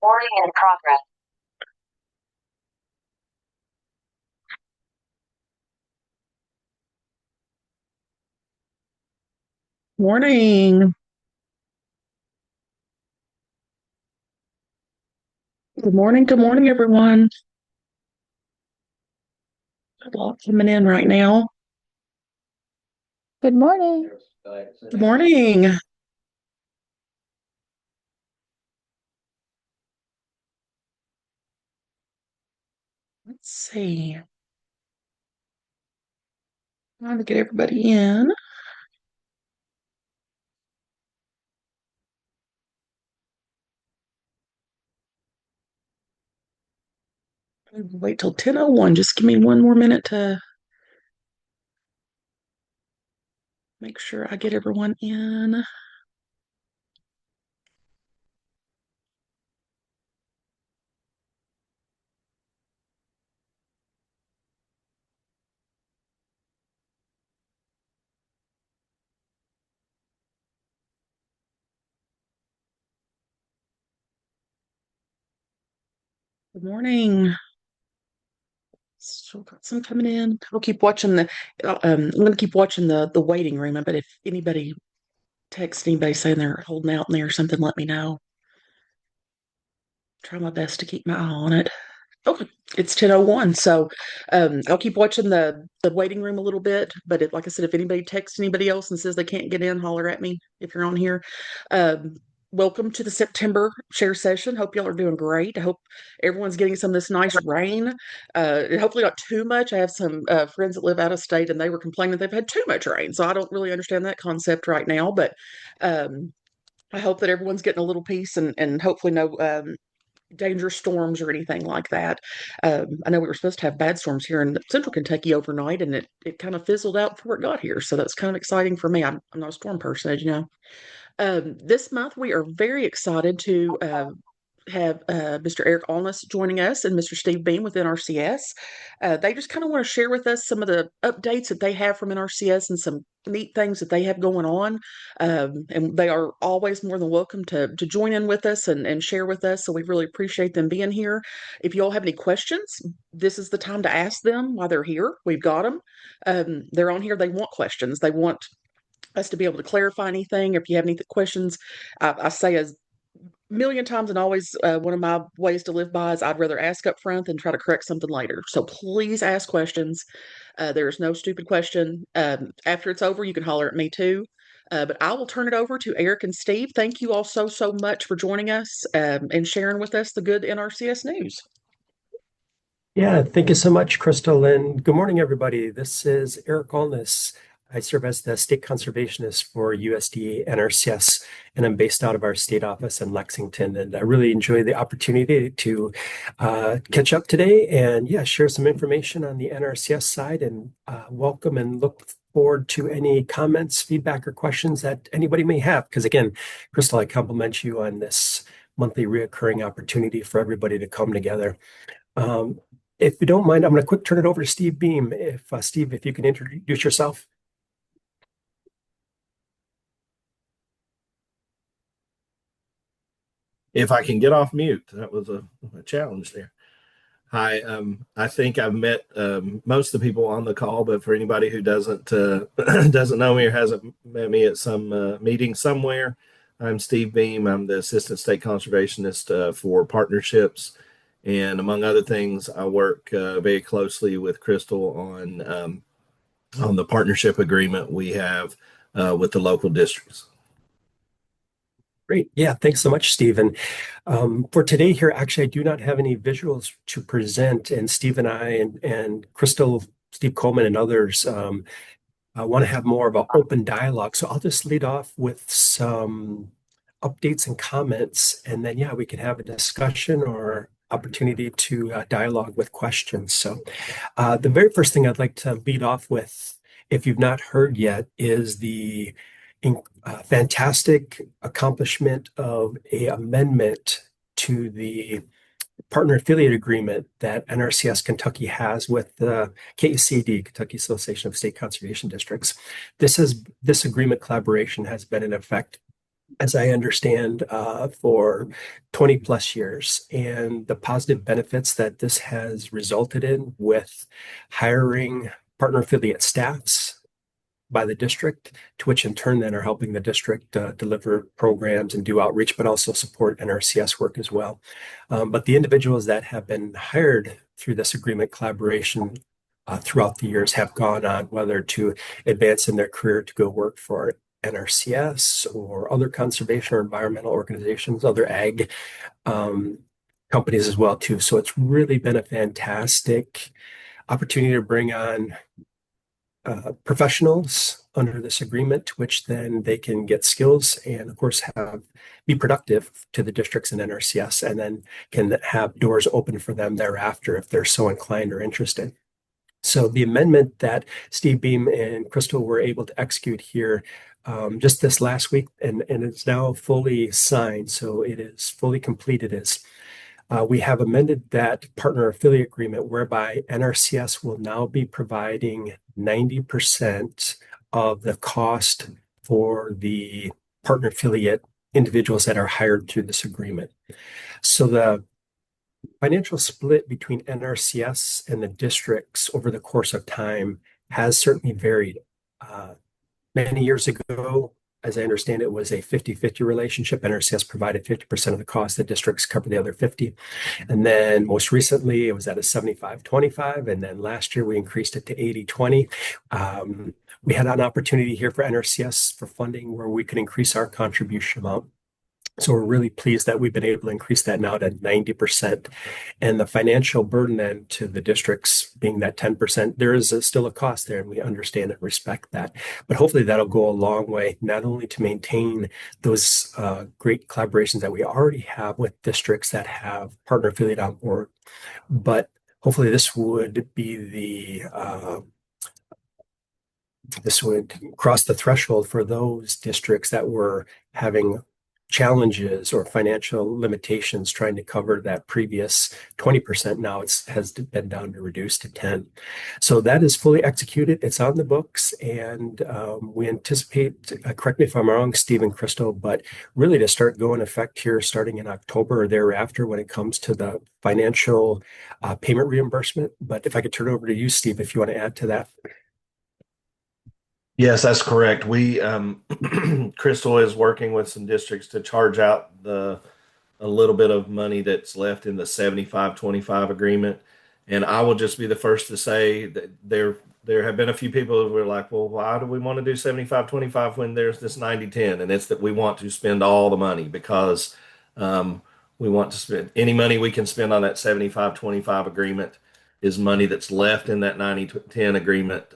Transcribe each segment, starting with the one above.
Recording in progress. Morning. Good morning. Good morning, everyone. A lot coming in right now. Good morning. Good morning. Let's see. Trying to get everybody in. Wait till 10:01. Just give me one more minute to make sure I get everyone in. Good morning. Still got some coming in. I'll keep watching I'm gonna keep watching the waiting room. But if anybody texts anybody saying they're holding out in there or something, let me know. Try my best to keep my eye on it. Okay, it's 10:01, so I'll keep watching the waiting room a little bit. But like I said, if anybody texts anybody else and says they can't get in, holler at me if you're on here. Um, Welcome to the September share session. Hope y'all are doing great. I hope everyone's getting some of this nice rain. And hopefully not too much. I have some friends that live out of state, and they were complaining they've had too much rain. So I don't really understand that concept right now, but um, I hope that everyone's getting a little peace and hopefully no dangerous storms or anything like that. I know we were supposed to have bad storms here in central Kentucky overnight, and it kind of fizzled out before it got here. So that's kind of exciting for me. I'm not a storm person, as you know. This month, we are very excited to have Mr. Eric Allness joining us and Mr. Steve Beam with NRCS. They just kind of want to share with us some of the updates that they have from NRCS and some neat things that they have going on. And they are always more than welcome to join in with us and share with us. So we really appreciate them being here. If you all have any questions, this is the time to ask them while they're here. We've got them. They're on here. They want questions. They want us to be able to clarify anything. If you have any questions, I say as million times and always one of my ways to live by is I'd rather ask up front than try to correct something later. So please ask questions. There is no stupid question. After it's over, you can holler at me too. But I will turn it over to Eric and Steve. Thank you all so much for joining us and sharing with us the good NRCS news. Yeah, thank you so much, Crystal, and good morning, everybody. This is Eric Allness. I serve as the state conservationist for USDA NRCS, and I'm based out of our state office in Lexington. And I really enjoy the opportunity to catch up today and, yeah, share some information on the NRCS side and welcome and look forward to any comments, feedback, or questions that anybody may have. Because, again, Crystal, I compliment you on this monthly reoccurring opportunity for everybody to come together. Um, if you don't mind, I'm going to quick turn it over to Steve Beam. If Steve, if you can introduce yourself. If I can get off mute. That was a challenge there. Hi, I think I've met most of the people on the call, but for anybody who doesn't doesn't know me or hasn't met me at some meeting somewhere, I'm Steve Beam. I'm the Assistant State Conservationist for Partnerships, and among other things, I work very closely with Crystal on the partnership agreement we have with the local districts. Great. Yeah, thanks so much, Steve. And for today here, actually, I do not have any visuals to present. And Steve and I and Crystal, Steve Coleman, and others want to have more of an open dialogue. So I'll just lead off with some updates and comments. And then, yeah, we can have a discussion or opportunity to dialogue with questions. So the very first thing I'd like to lead off with, if you've not heard yet, is the fantastic accomplishment of a amendment to the partner affiliate agreement that NRCS Kentucky has with the KACD, Kentucky Association of State Conservation Districts. This agreement collaboration has been in effect as I understand, for 20 plus years, and the positive benefits that this has resulted in with hiring partner affiliate staffs by the district, to which in turn then are helping the district deliver programs and do outreach, but also support NRCS work as well. But the individuals that have been hired through this agreement collaboration throughout the years have gone on, whether to advance in their career to go work for NRCS or other conservation or environmental organizations, other ag um, companies as well too. So it's really been a fantastic opportunity to bring on professionals under this agreement, which then they can get skills and, of course, have be productive to the districts and NRCS, and then can have doors open for them thereafter if they're so inclined or interested. So the amendment that Steve Beam and Crystal were able to execute here just this last week, and it's now fully signed, so it is fully completed, is we have amended that partner affiliate agreement whereby NRCS will now be providing 90% of the cost for the partner affiliate individuals that are hired through this agreement. So the financial split between NRCS and the districts over the course of time has certainly varied. Many years ago, as I understand it, was a 50-50 relationship. NRCS provided 50% of the cost, the districts covered the other 50. And then most recently, it was at a 75-25. And then last year, we increased it to 80-20. We had an opportunity here for NRCS for funding where we could increase our contribution amount. So we're really pleased that we've been able to increase that now to 90%. And the financial burden then to the districts being that 10%, there is still a cost there, and we understand and respect that. But hopefully that'll go a long way, not only to maintain those great collaborations that we already have with districts that have partner affiliate on board, but hopefully this would cross the threshold for those districts that were having challenges or financial limitations trying to cover that previous 20%. Now has been down to reduce to 10. So that is fully executed. It's on the books, and we anticipate, correct me if I'm wrong, Steve and Crystal, but really to start going effect here starting in October or thereafter when it comes to the financial payment reimbursement. But if I could turn it over to you, Steve, if you want to add to that. Yes, that's correct. We Crystal is working with some districts to charge out the a little bit of money that's left in the 75-25 agreement. And I will just be the first to say that there have been a few people who were like, well, why do we want to do 75-25 when there's this 90-10? And it's that we want to spend all the money because we want to spend any money we can spend on that 75-25 agreement is money that's left in that 90-10 agreement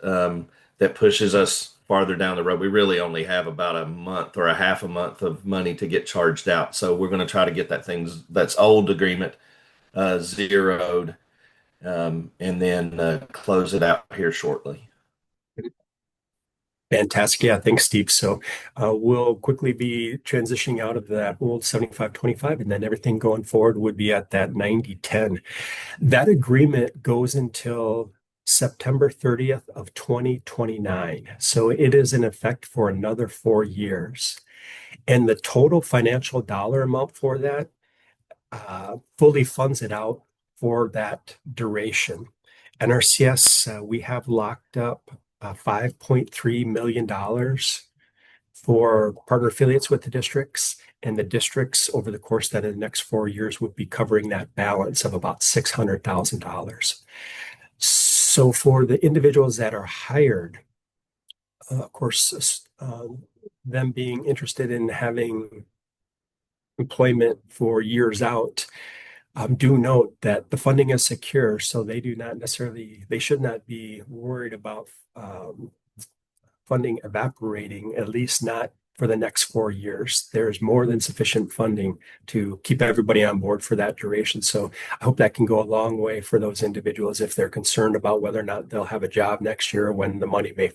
that pushes us farther down the road. We really only have about a month or a half a month of money to get charged out. So we're going to try to get that's old agreement zeroed, and then close it out here shortly. Fantastic. Yeah, thanks, Steve. So we'll quickly be transitioning out of that old 75-25, and then everything going forward would be at that 90-10. That agreement goes until September 30th of 2029. So it is in effect for another 4 years. And the total financial dollar amount for that fully funds it out for that duration. NRCS, we have locked up $5.3 million for partner affiliates with the districts, and the districts over the course of the next 4 years would be covering that balance of about $600,000. So for the individuals that are hired, of course, them being interested in having employment for years out, do note that the funding is secure, so they should not be worried about funding evaporating, at least not for the next 4 years. There's more than sufficient funding to keep everybody on board for that duration. So I hope that can go a long way for those individuals if they're concerned about whether or not they'll have a job next year when the money may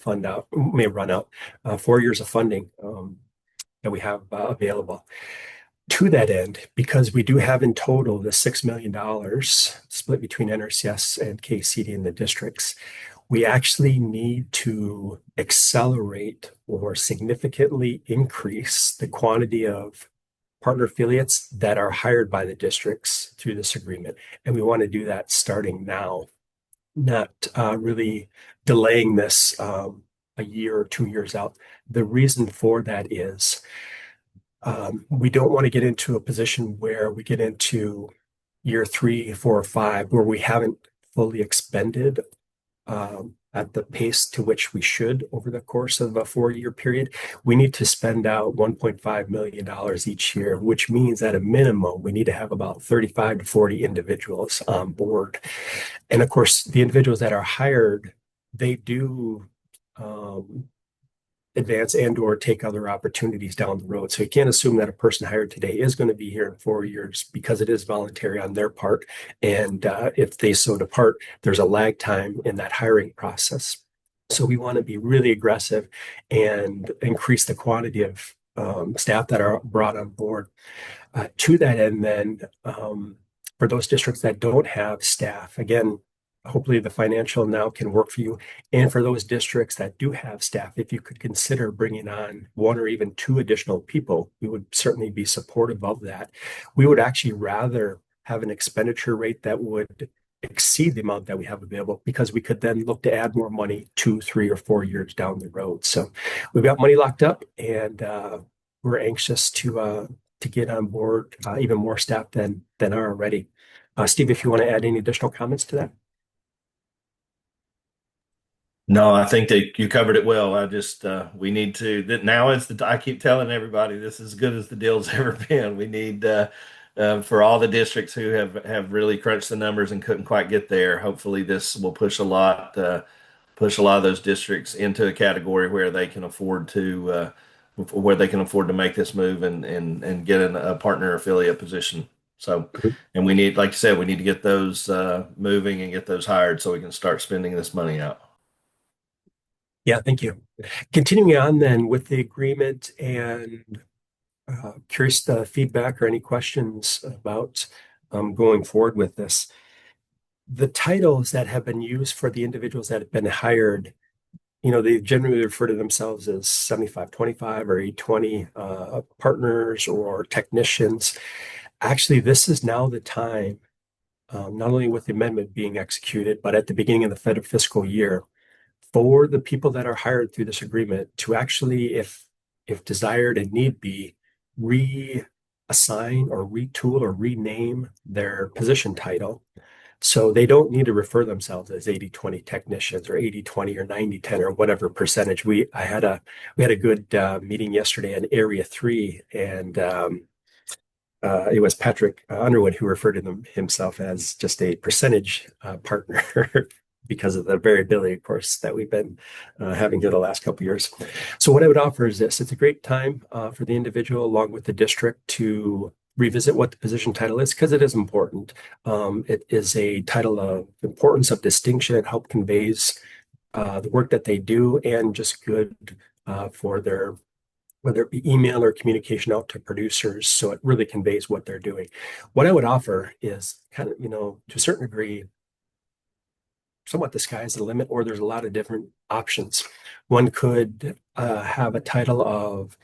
run out. 4 years of funding that we have available. To that end, because we do have in total the $6 million split between NRCS and KACD and the districts, We actually need to accelerate or significantly increase the quantity of partner affiliates that are hired by the districts through this agreement. And we want to do that starting now, not really delaying this a year or 2 years out. The reason for that is we don't want to get into a position where we get into year 3, 4, or 5 where we haven't fully expended at the pace to which we should over the course of a 4-year period. We need to spend out $1.5 million each year, which means at a minimum, we need to have about 35 to 40 individuals on board. And of course, the individuals that are hired, they do advance and or take other opportunities down the road. So you can't assume that a person hired today is going to be here in 4 years because it is voluntary on their part. And if they so depart, there's a lag time in that hiring process. So we want to be really aggressive and increase the quantity of staff that are brought on board. To that end, then, for those districts that don't have staff, again, hopefully the financial now can work for you. And for those districts that do have staff, if you could consider bringing on 1 or even 2 additional people, we would certainly be supportive of that. We would actually rather have an expenditure rate that would exceed the amount that we have available because we could then look to add more money 2, 3, or 4 years down the road. So we've got money locked up, and we're anxious to get on board even more staff than are already. Steve, if you want to add any additional comments to that. No, I think that you covered it well. I just we need to that now is I keep telling everybody this is as good as the deal's ever been. We need for all the districts who have really crunched the numbers and couldn't quite get there. Hopefully, this will push a lot of those districts into a category where they can afford to make this move and get in a partner affiliate position. So, and we need, like you said, we need to get those moving and get those hired so we can start spending this money out. Yeah, thank you. Continuing on then with the agreement and curious the feedback or any questions about going forward with this. The titles that have been used for the individuals that have been hired, they generally refer to themselves as 75/25 or 80/20 partners or technicians. Actually, this is now the time, not only with the amendment being executed, but at the beginning of the federal fiscal year, for the people that are hired through this agreement to actually, if desired and need be, reassign or retool or rename their position title. So they don't need to refer themselves as 80/20 technicians or 80/20 or 90/10 or whatever percentage. We had a good meeting yesterday in Area 3, and it was Patrick Underwood who referred to himself as just a percentage partner because of the variability, of course, that we've been having here the last couple of years. So what I would offer is this. It's a great time for the individual along with the district to revisit what the position title is because it is important. It is a title of importance, of distinction. It helps conveys the work that they do and just good for their, whether it be email or communication out to producers. So it really conveys what they're doing. What I would offer is kind of, to a certain degree, somewhat the sky is the limit, or there's a lot of different options. One could have a title of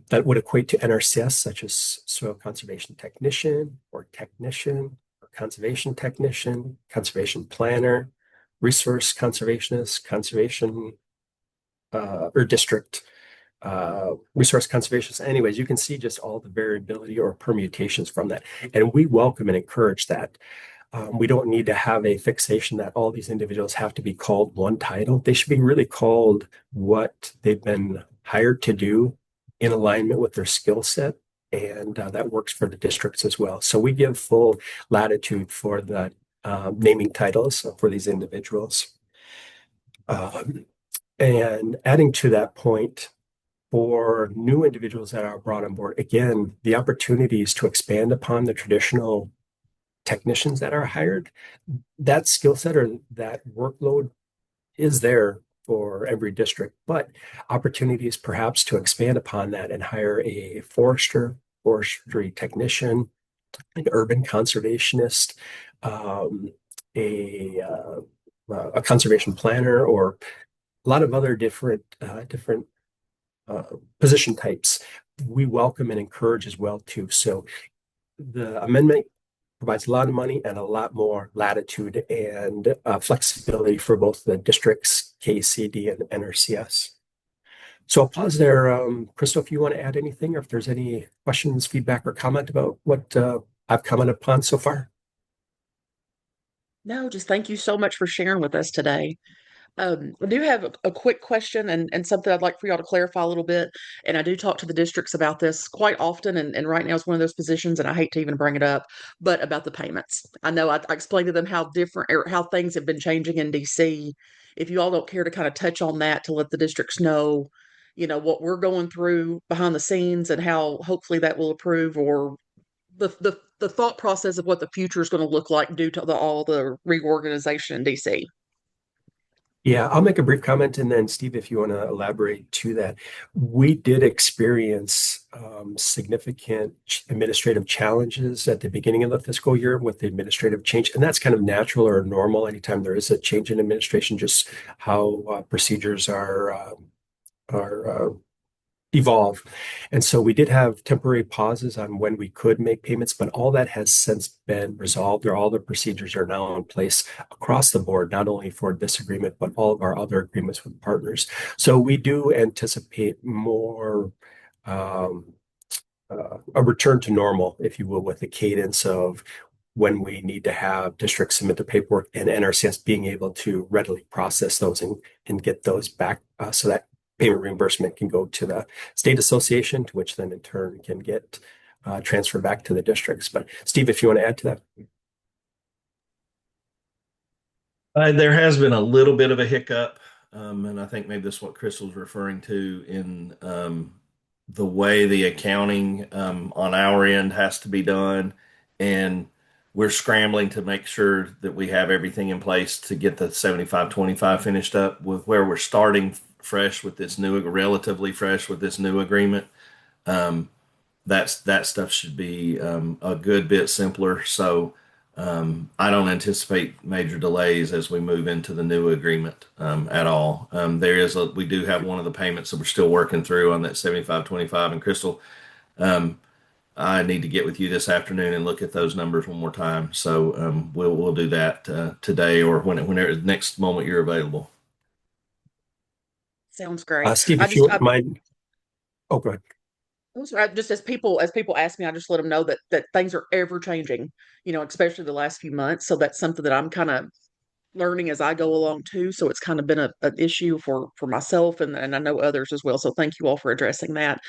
that would equate to NRCS, such as soil conservation technician, or conservation technician, conservation planner, resource conservationist, conservation or district resource conservationist. Anyways, you can see just all the variability or permutations from that. And we welcome and encourage that. We don't need to have a fixation that all these individuals have to be called one title. They should be really called what they've been hired to do in alignment with their skill set, and that works for the districts as well. So we give full latitude for the naming titles for these individuals. And adding to that point, for new individuals that are brought on board, again, the opportunities to expand upon the traditional technicians that are hired, that skill set or that workload is there for every district, but opportunities perhaps to expand upon that and hire a forestry technician, an urban conservationist, a a conservation planner or a lot of other different uh, position types, we welcome and encourage as well too. So the amendment provides a lot of money and a lot more latitude and flexibility for both the districts, KACD and NRCS. So I'll pause there. Crystal, if you want to add anything or if there's any questions, feedback, or comment about what I've commented upon so far. No, just thank you so much for sharing with us today. I do have a quick question and something I'd like for y'all to clarify a little bit. And I do talk to the districts about this quite often. And right now is one of those positions, and I hate to even bring it up, but about the payments. I know I explained to them how different or how things have been changing in DC. If you all don't care to kind of touch on that to let the districts know, what we're going through behind the scenes and how hopefully that will improve or the thought process of what the future is going to look like due to all the reorganization in DC. Yeah, I'll make a brief comment and then Steve, if you want to elaborate to that. We did experience significant administrative challenges at the beginning of the fiscal year with the administrative change, and that's kind of natural or normal anytime there is a change in administration, just how procedures are evolve. And so we did have temporary pauses on when we could make payments, but all that has since been resolved, or all the procedures are now in place across the board, not only for this agreement, but all of our other agreements with partners. So we do anticipate more a return to normal, if you will, with the cadence of when we need to have districts submit their paperwork and NRCS being able to readily process those and get those back so that payment reimbursement can go to the state association, to which then in turn can get transferred back to the districts. But Steve, if you want to add to that. There has been a little bit of a hiccup, and I think maybe this is what Crystal's referring to in the way the accounting on our end has to be done. And we're scrambling to make sure that we have everything in place to get the 75/25 finished up with where we're starting fresh with this new, relatively fresh with this new agreement. Um, that stuff should be a good bit simpler. So I don't anticipate major delays as we move into the new agreement at all. We do have one of the payments that we're still working through on that 75/25. And Crystal, um, I need to get with you this afternoon and look at those numbers one more time. So we'll do that today or whenever next moment you're available. Sounds great. Steve, I if you just, wouldn't mind. Oh, go ahead. I'm sorry, just as people ask me, I just let them know that things are ever changing, especially the last few months. So that's something that I'm kind of learning as I go along too. So it's kind of been an issue for myself and I know others as well. So thank you all for addressing that.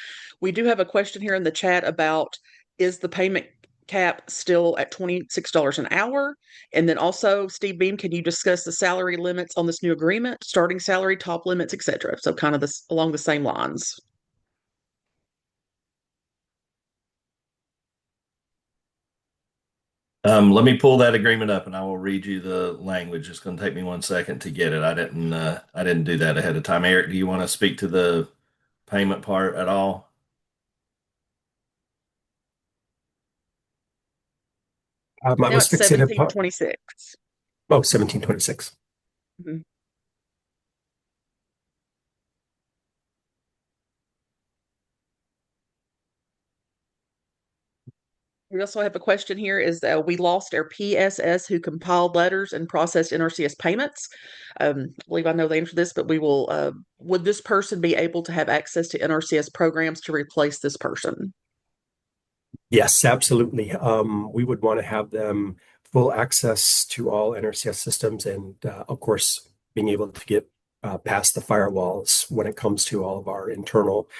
We do have a question here in the chat about, is the payment cap still at $26 an hour? And then also, Steve Beam, can you discuss the salary limits on this new agreement, starting salary, top limits, etc.? So kind of this along the same lines. Let me pull that agreement up and I will read you the language. It's going to take me 1 second to get it. I didn't do that ahead of time. Eric, do you want to speak to the payment part at all? I Now was it's fixated upon 1726. 1726. Mhm. We also have a question here is we lost our PSS who compiled letters and processed NRCS payments. I believe I know the answer to this, but would this person be able to have access to NRCS programs to replace this person? Yes, absolutely. We would want to have them full access to all NRCS systems and, of course, being able to get past the firewalls when it comes to all of our internal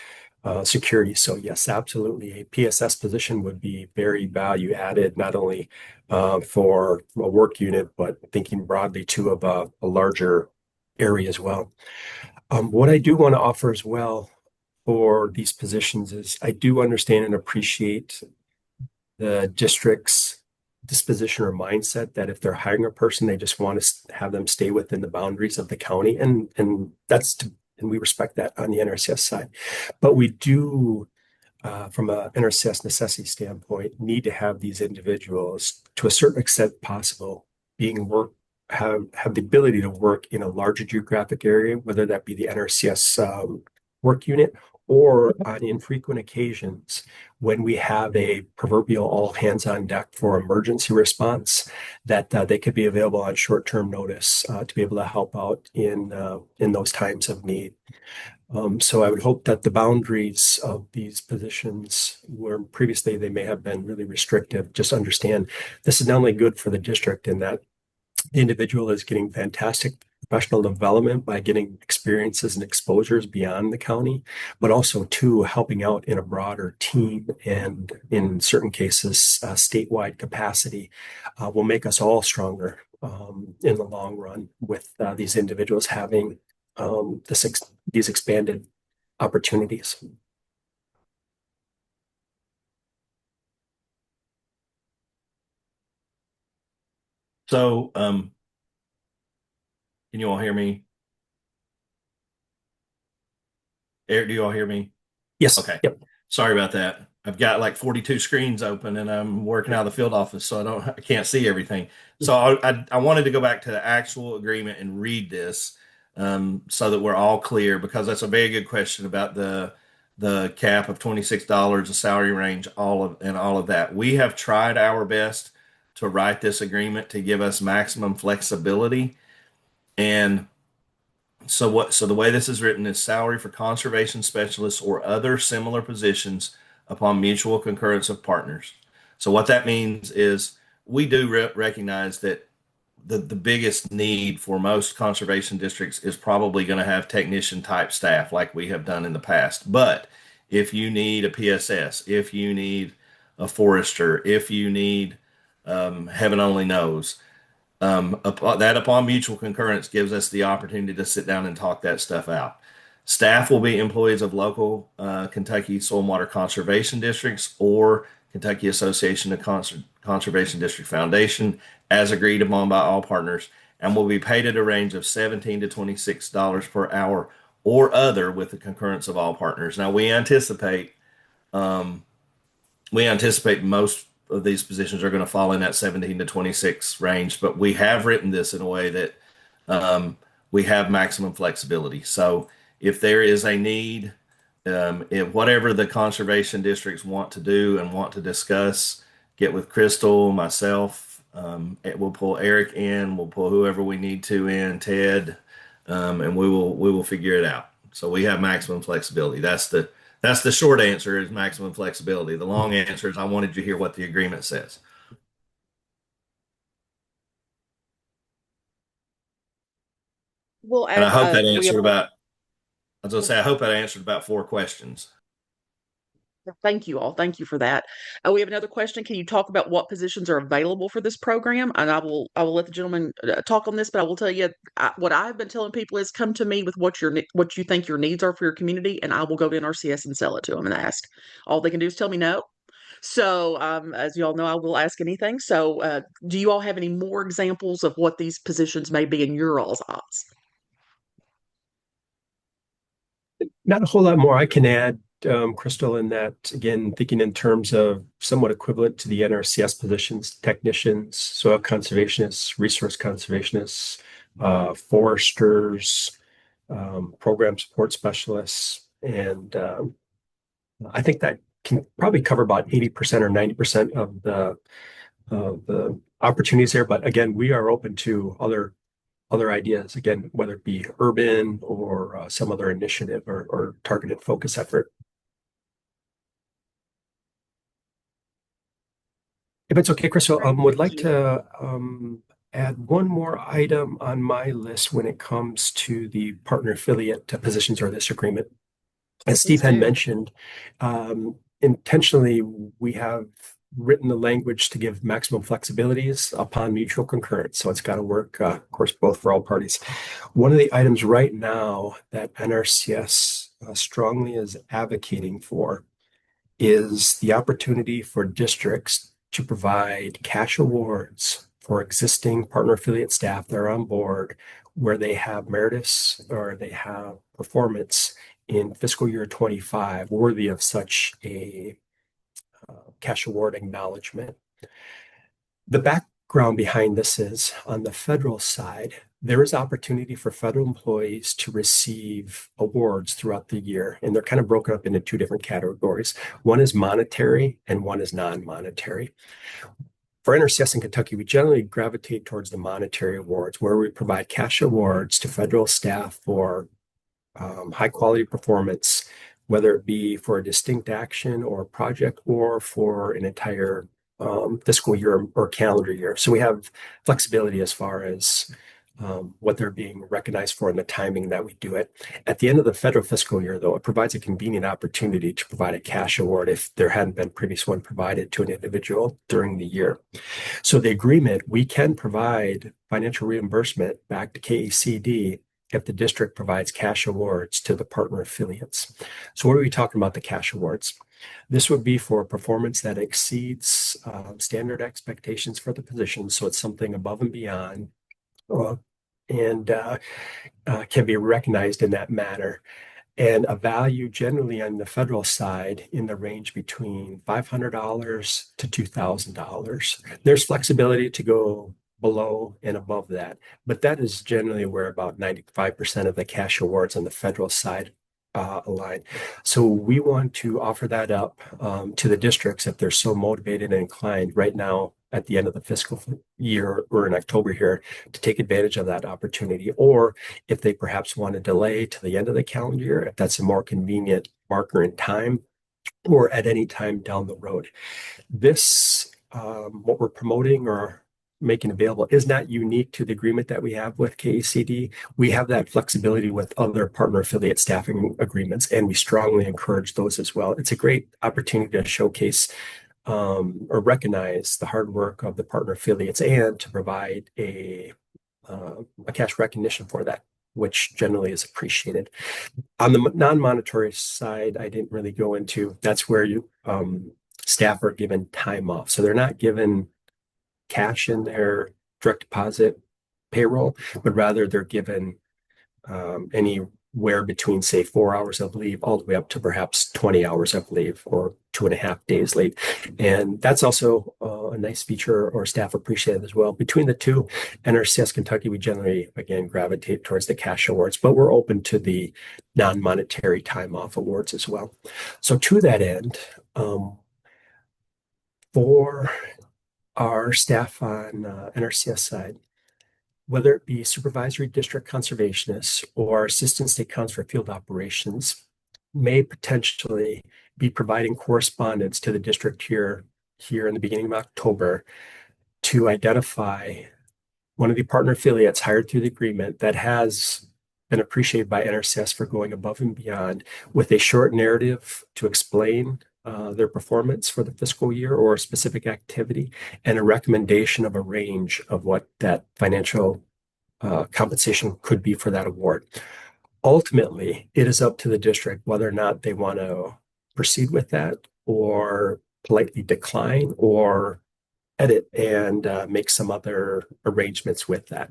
security. So yes, absolutely. A PSS position would be very value added, not only for a work unit, but thinking broadly too of a larger area as well. What I do want to offer as well for these positions is I do understand and appreciate the district's disposition or mindset that if they're hiring a person, they just want to have them stay within the boundaries of the county, and we respect that on the NRCS side. But we do, from a NRCS necessity standpoint, need to have these individuals to a certain extent possible being have the ability to work in a larger geographic area, whether that be the NRCS work unit or on infrequent occasions when we have a proverbial all hands on deck for emergency response, that they could be available on short-term notice to be able to help out in those times of need. So I would hope that the boundaries of these positions, where previously they may have been really restrictive, just understand this is not only good for the district in that the individual is getting fantastic professional development by getting experiences and exposures beyond the county, but also too helping out in a broader team and in certain cases, statewide capacity will make us all stronger in the long run with these individuals having these expanded opportunities. So, can you all hear me? Eric, do you all hear me? Yes. Okay. Yep. Sorry about that. I've got like 42 screens open and I'm working out of the field office, so I can't see everything. So I wanted to go back to the actual agreement and read this so that we're all clear, because that's a very good question about the cap of $26, the salary range, all of that. We have tried our best to write this agreement to give us maximum flexibility. And so the way this is written is salary for conservation specialists or other similar positions upon mutual concurrence of partners. So what that means is we do recognize that the biggest need for most conservation districts is probably going to have technician type staff like we have done in the past. But if you need a PSS, if you need a forester, if you need heaven only knows, upon mutual concurrence gives us the opportunity to sit down and talk that stuff out. Staff will be employees of local Kentucky Soil and Water Conservation Districts or Kentucky Association of Conservation District Foundation, as agreed upon by all partners, and will be paid at a range of $17 to $26 per hour or other with the concurrence of all partners. Now, um, we anticipate most of these positions are going to fall in that 17 to 26 range, but we have written this in a way that we have maximum flexibility. So if there is a need, if whatever the conservation districts want to do and want to discuss, get with Crystal, myself, we'll pull Eric in, we'll pull whoever we need to in, Ted, and we will figure it out. So we have maximum flexibility. That's the short answer, is maximum flexibility. The long answer is I wanted to hear what the agreement says. We'll And I add, hope that we have, answered about, I was going to say, I hope that answered about 4 questions. thank you all. Thank you for that. We have another question. Can you talk about what positions are available for this program? And I will let the gentleman talk on this, but I will tell you what I've been telling people is come to me with what you think your needs are for your community, and I will go to NRCS and sell it to them and ask. All they can do is tell me no. So, as you all know, I will ask anything. So, do you all have any more examples of what these positions may be in your all's eyes? Not a whole lot more I can add, Crystal, in that, again, thinking in terms of somewhat equivalent to the NRCS positions, technicians, soil conservationists, resource conservationists, foresters, program support specialists. And I think that can probably cover about 80% or 90% of the opportunities there. But again, we are open to other ideas, again, whether it be urban or some other initiative or targeted focus effort. If it's okay, Crystal, Great, would thank like you. to add one more item on my list when it comes to the partner affiliate positions or this agreement. As Please Steve had do. mentioned, intentionally, we have written the language to give maximum flexibilities upon mutual concurrence. So it's got to work, of course, both for all parties. One of the items right now that NRCS strongly is advocating for is the opportunity for districts to provide cash awards for existing partner affiliate staff that are on board where they have meritus or they have performance in fiscal year 25 worthy of such a cash award acknowledgement. The background behind this is on the federal side, there is opportunity for federal employees to receive awards throughout the year, and they're kind of broken up into two different categories. One is monetary and one is non-monetary. For NRCS in Kentucky, we generally gravitate towards the monetary awards, where we provide cash awards to federal staff for high quality performance, whether it be for a distinct action or project or for an entire fiscal year or calendar year. So we have flexibility as far as what they're being recognized for and the timing that we do it. At the end of the federal fiscal year, though, it provides a convenient opportunity to provide a cash award if there hadn't been previous one provided to an individual during the year. So the agreement, we can provide financial reimbursement back to KACD if the district provides cash awards to the partner affiliates. So what are we talking about the cash awards? This would be for performance that exceeds standard expectations for the position. So it's something above and beyond and can be recognized in that manner. And a value generally on the federal side in the range between $500 to $2,000. There's flexibility to go below and above that, but that is generally where about 95% of the cash awards on the federal side align. So we want to offer that up to the districts if they're so motivated and inclined right now at the end of the fiscal year or in October here to take advantage of that opportunity, or if they perhaps want to delay to the end of the calendar year, if that's a more convenient marker in time, or at any time down the road. This, what we're promoting or making available is not unique to the agreement that we have with KACD. We have that flexibility with other partner affiliate staffing agreements, and we strongly encourage those as well. It's a great opportunity to showcase or recognize the hard work of the partner affiliates and to provide a cash recognition for that, which generally is appreciated. On the non-monetary side, I didn't really go into, that's where you staff are given time off. So they're not given cash in their direct deposit payroll, but rather they're given anywhere between, say, 4 hours of leave all the way up to perhaps 20 hours of leave or 2.5 days leave. And that's also a nice feature or staff appreciated as well. Between the two, NRCS Kentucky, we generally, again, gravitate towards the cash awards, but we're open to the non-monetary time off awards as well. So to that end, for our staff on NRCS side, whether it be supervisory district conservationists or assistant state cons for field operations, may potentially be providing correspondence to the district here in the beginning of October to identify one of the partner affiliates hired through the agreement that has been appreciated by NRCS for going above and beyond with a short narrative to explain their performance for the fiscal year or a specific activity, and a recommendation of a range of what that financial compensation could be for that award. Ultimately, it is up to the district whether or not they want to proceed with that or politely decline or edit and make some other arrangements with that.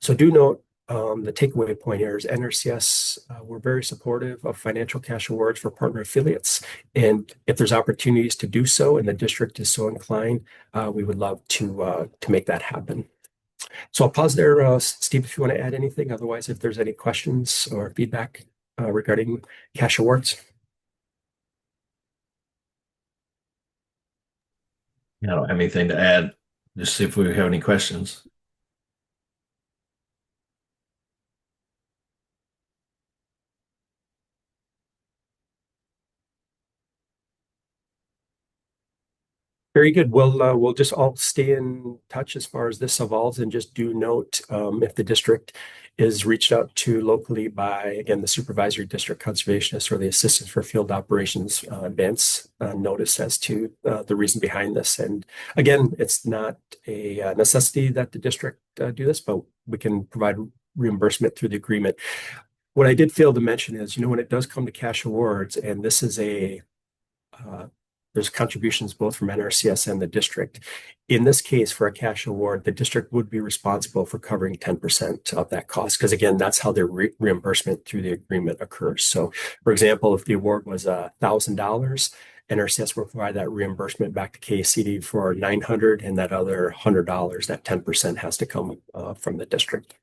So do note the takeaway point here is NRCS, we're very supportive of financial cash awards for partner affiliates. And if there's opportunities to do so and the district is so inclined, we would love to make that happen. So I'll pause there, Steve, if you want to add anything. Otherwise, if there's any questions or feedback regarding cash awards. I don't have anything to add. Just see if we have any questions. Very good. We'll just all stay in touch as far as this evolves, and just do note if the district is reached out to locally by, again, the supervisory district conservationist or the assistants for field operations, advance notice as to the reason behind this. And again, it's not a necessity that the district do this, but we can provide reimbursement through the agreement. What I did fail to mention is, when it does come to cash awards, and this is there's contributions both from NRCS and the district. In this case, for a cash award, the district would be responsible for covering 10% of that cost, because again, that's how their reimbursement through the agreement occurs. So, for example, if the award was $1,000 NRCS will provide that reimbursement back to KACD for $900, and that other $100, that 10% has to come from the district.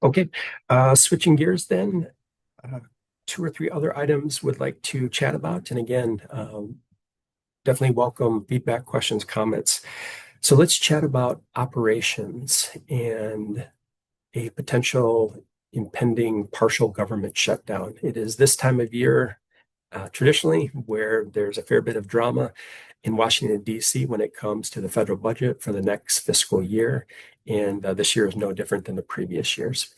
Okay, switching gears then, two or three other items would like to chat about. And again, definitely welcome feedback, questions, comments. So let's chat about operations and a potential impending partial government shutdown. It is this time of year, traditionally, where there's a fair bit of drama in Washington, D.C. when it comes to the federal budget for the next fiscal year. And this year is no different than the previous years.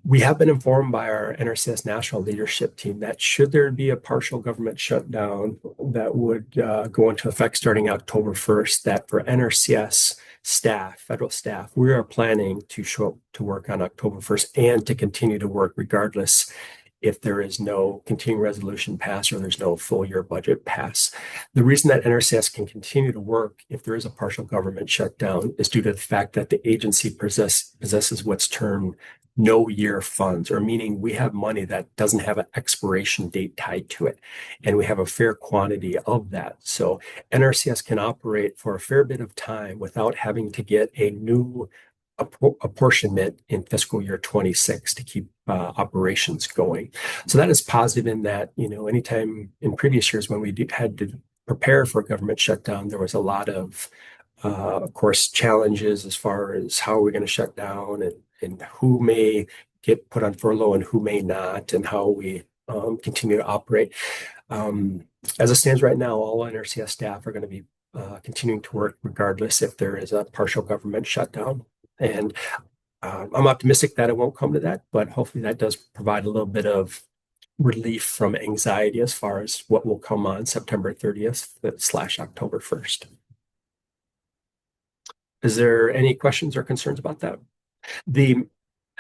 We have been informed by our NRCS national leadership team that should there be a partial government shutdown that would go into effect starting October 1st, that for NRCS staff, federal staff, we are planning to show up to work on October 1st and to continue to work regardless if there is no continuing resolution pass or there's no full year budget pass. The reason that NRCS can continue to work if there is a partial government shutdown is due to the fact that the agency possesses what's termed no year funds, or meaning we have money that doesn't have an expiration date tied to it, and we have a fair quantity of that. So NRCS can operate for a fair bit of time without having to get a new apportionment in fiscal year 26 to keep operations going. So that is positive in that, anytime in previous years when we had to prepare for a government shutdown, there was a lot of course, challenges as far as how are we going to shut down and who may get put on furlough and who may not, and how we continue to operate. As it stands right now, all NRCS staff are going to be continuing to work regardless if there is a partial government shutdown. And I'm optimistic that it won't come to that, but hopefully that does provide a little bit of relief from anxiety as far as what will come on September 30th / October 1st. Is there any questions or concerns about that? The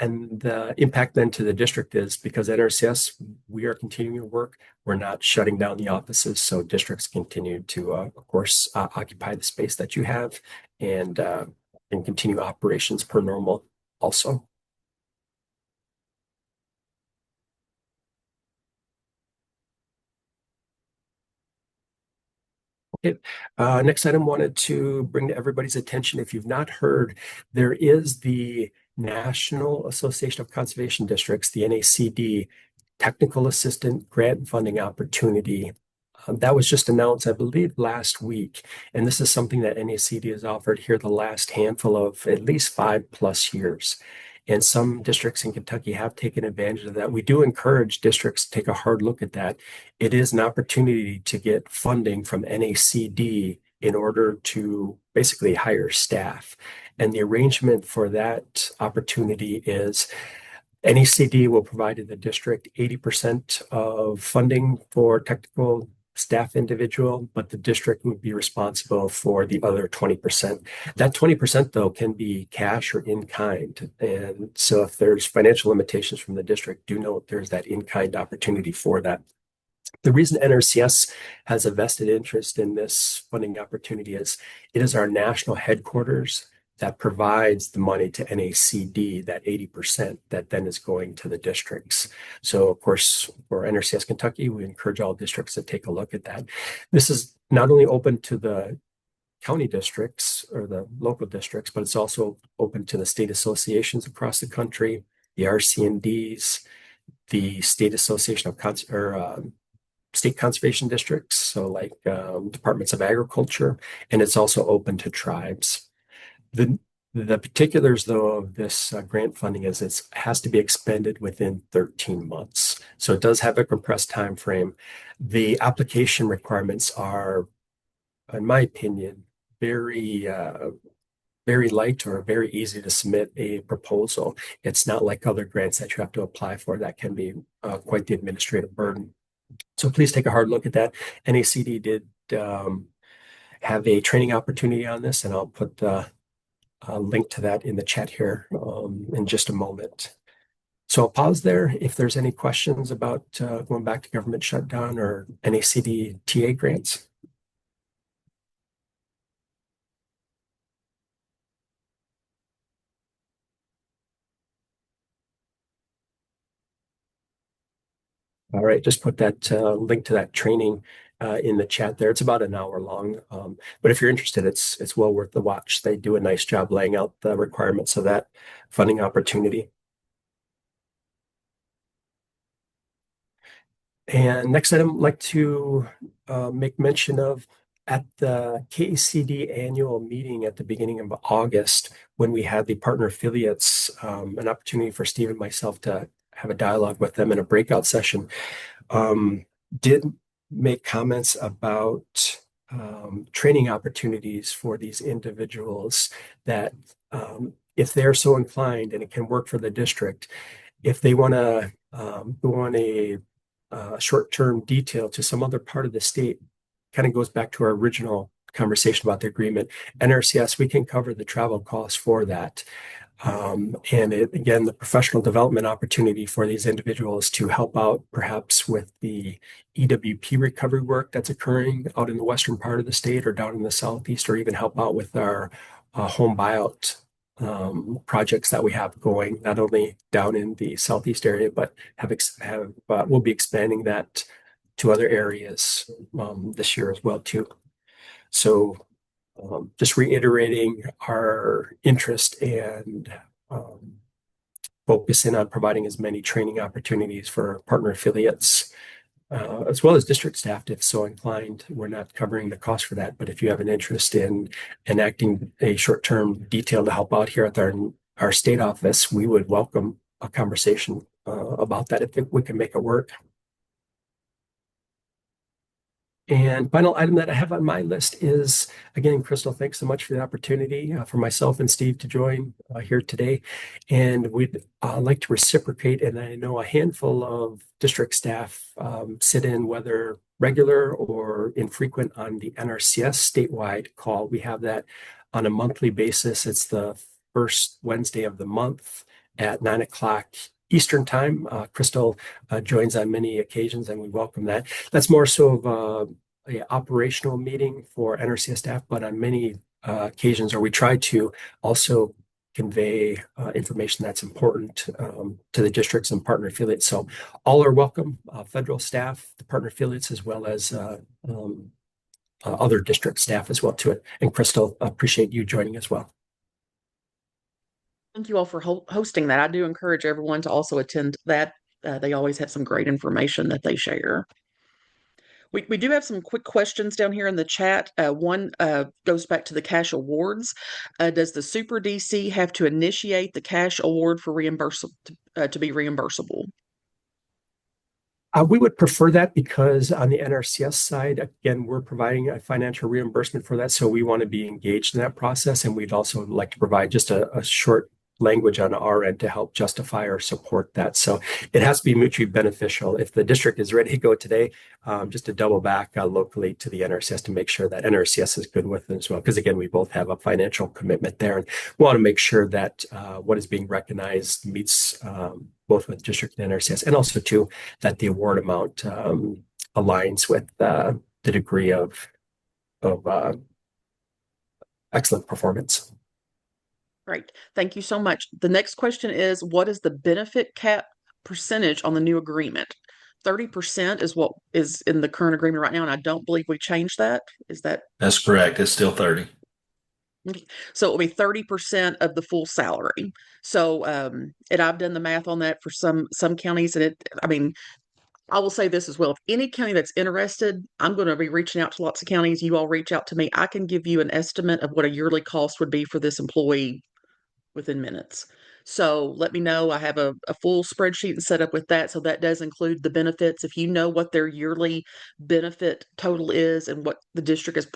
impact then to the district is because at NRCS, we are continuing to work. We're not shutting down the offices. So districts continue to, of course, occupy the space that you have and continue operations per normal also. Okay. Next item wanted to bring to everybody's attention. If you've not heard, there is the National Association of Conservation Districts, the NACD, Technical Assistant Grant Funding Opportunity. That was just announced, I believe, last week. And this is something that NACD has offered here the last handful of at least 5+ years. And some districts in Kentucky have taken advantage of that. We do encourage districts to take a hard look at that. It is an opportunity to get funding from NACD in order to basically hire staff. And the arrangement for that opportunity is NACD will provide to the district 80% of funding for technical staff individual, but the district would be responsible for the other 20%. That 20%, though, can be cash or in kind. And so if there's financial limitations from the district, do note there's that in kind opportunity for that. The reason NRCS has a vested interest in this funding opportunity is it is our national headquarters that provides the money to NACD, that 80% that then is going to the districts. So, of course, for NRCS Kentucky, we encourage all districts to take a look at that. This is not only open to the county districts or the local districts, but it's also open to the state associations across the country, the RC&Ds, the State Association of State Conservation Districts, so like departments of agriculture, and it's also open to tribes. The particulars, though, of this grant funding is it has to be expended within 13 months. So it does have a compressed time frame. The application requirements are, in my opinion, very light or very easy to submit a proposal. It's not like other grants that you have to apply for. That can be quite the administrative burden. So please take a hard look at that. NACD did have a training opportunity on this, and I'll put the link to that in the chat here in just a moment. So I'll pause there. If there's any questions about going back to government shutdown or NACD TA grants. All right, just put that link to that training in the chat there. It's about an hour long, but if you're interested, it's well worth the watch. They do a nice job laying out the requirements of that funding opportunity. And next item, I'd like to make mention of at the KACD annual meeting at the beginning of August, when we had the partner affiliates, an opportunity for Steve and myself to have a dialogue with them in a breakout session, did make comments about training opportunities for these individuals that if they're so inclined and it can work for the district, if they want to go on a short-term detail to some other part of the state, kind of goes back to our original conversation about the agreement. NRCS, we can cover the travel costs for that. And again, the professional development opportunity for these individuals to help out perhaps with the EWP recovery work that's occurring out in the western part of the state or down in the southeast, or even help out with our home buyout projects that we have going, not only down in the southeast area, but we'll be expanding that to other areas this year as well too. So just reiterating our interest and focusing on providing as many training opportunities for partner affiliates, as well as district staff if so inclined. We're not covering the cost for that, but if you have an interest in enacting a short-term detail to help out here at our state office, we would welcome a conversation about that if we can make it work. And final item that I have on my list is, again, Crystal, thanks so much for the opportunity for myself and Steve to join here today. And we'd like to reciprocate, and I know a handful of district staff sit in, whether regular or infrequent, on the NRCS statewide call. We have that on a monthly basis. It's the first Wednesday of the month at 9 o'clock Eastern time. Crystal joins on many occasions, and we welcome that. That's more so of a operational meeting for NRCS staff, but on many occasions, or we try to also convey information that's important to the districts and partner affiliates. So all are welcome, federal staff, the partner affiliates, as well as other district staff as well to it. And Crystal, appreciate you joining as well. Thank you all for hosting that. I do encourage everyone to also attend that. They always have some great information that they share. We do have some quick questions down here in the chat. One goes back to the cash awards. Does the Super DC have to initiate the cash award for to be reimbursable? We would prefer that because on the NRCS side, again, we're providing a financial reimbursement for that. So we want to be engaged in that process. And we'd also like to provide just a short language on our end to help justify or support that. So it has to be mutually beneficial. If the district is ready to go today, just to double back locally to the NRCS to make sure that NRCS is good with it as well. Because again, we both have a financial commitment there, and we want to make sure that what is being recognized meets both with district and NRCS, and also too that the award amount aligns with the degree of excellent performance. Great. Thank you so much. The next question is, what is the benefit cap percentage on the new agreement? 30% is what is in the current agreement right now, and I don't believe we changed that. Is that? That's correct. It's still 30. Okay. So it will be 30% of the full salary. So, and I've done the math on that for some counties, and I mean, I will say this as well. If any county that's interested, I'm going to be reaching out to lots of counties. You all reach out to me. I can give you an estimate of what a yearly cost would be for this employee within minutes. So let me know. I have a full spreadsheet and set up with that. So that does include the benefits. If you know what their yearly benefit total is and what the district is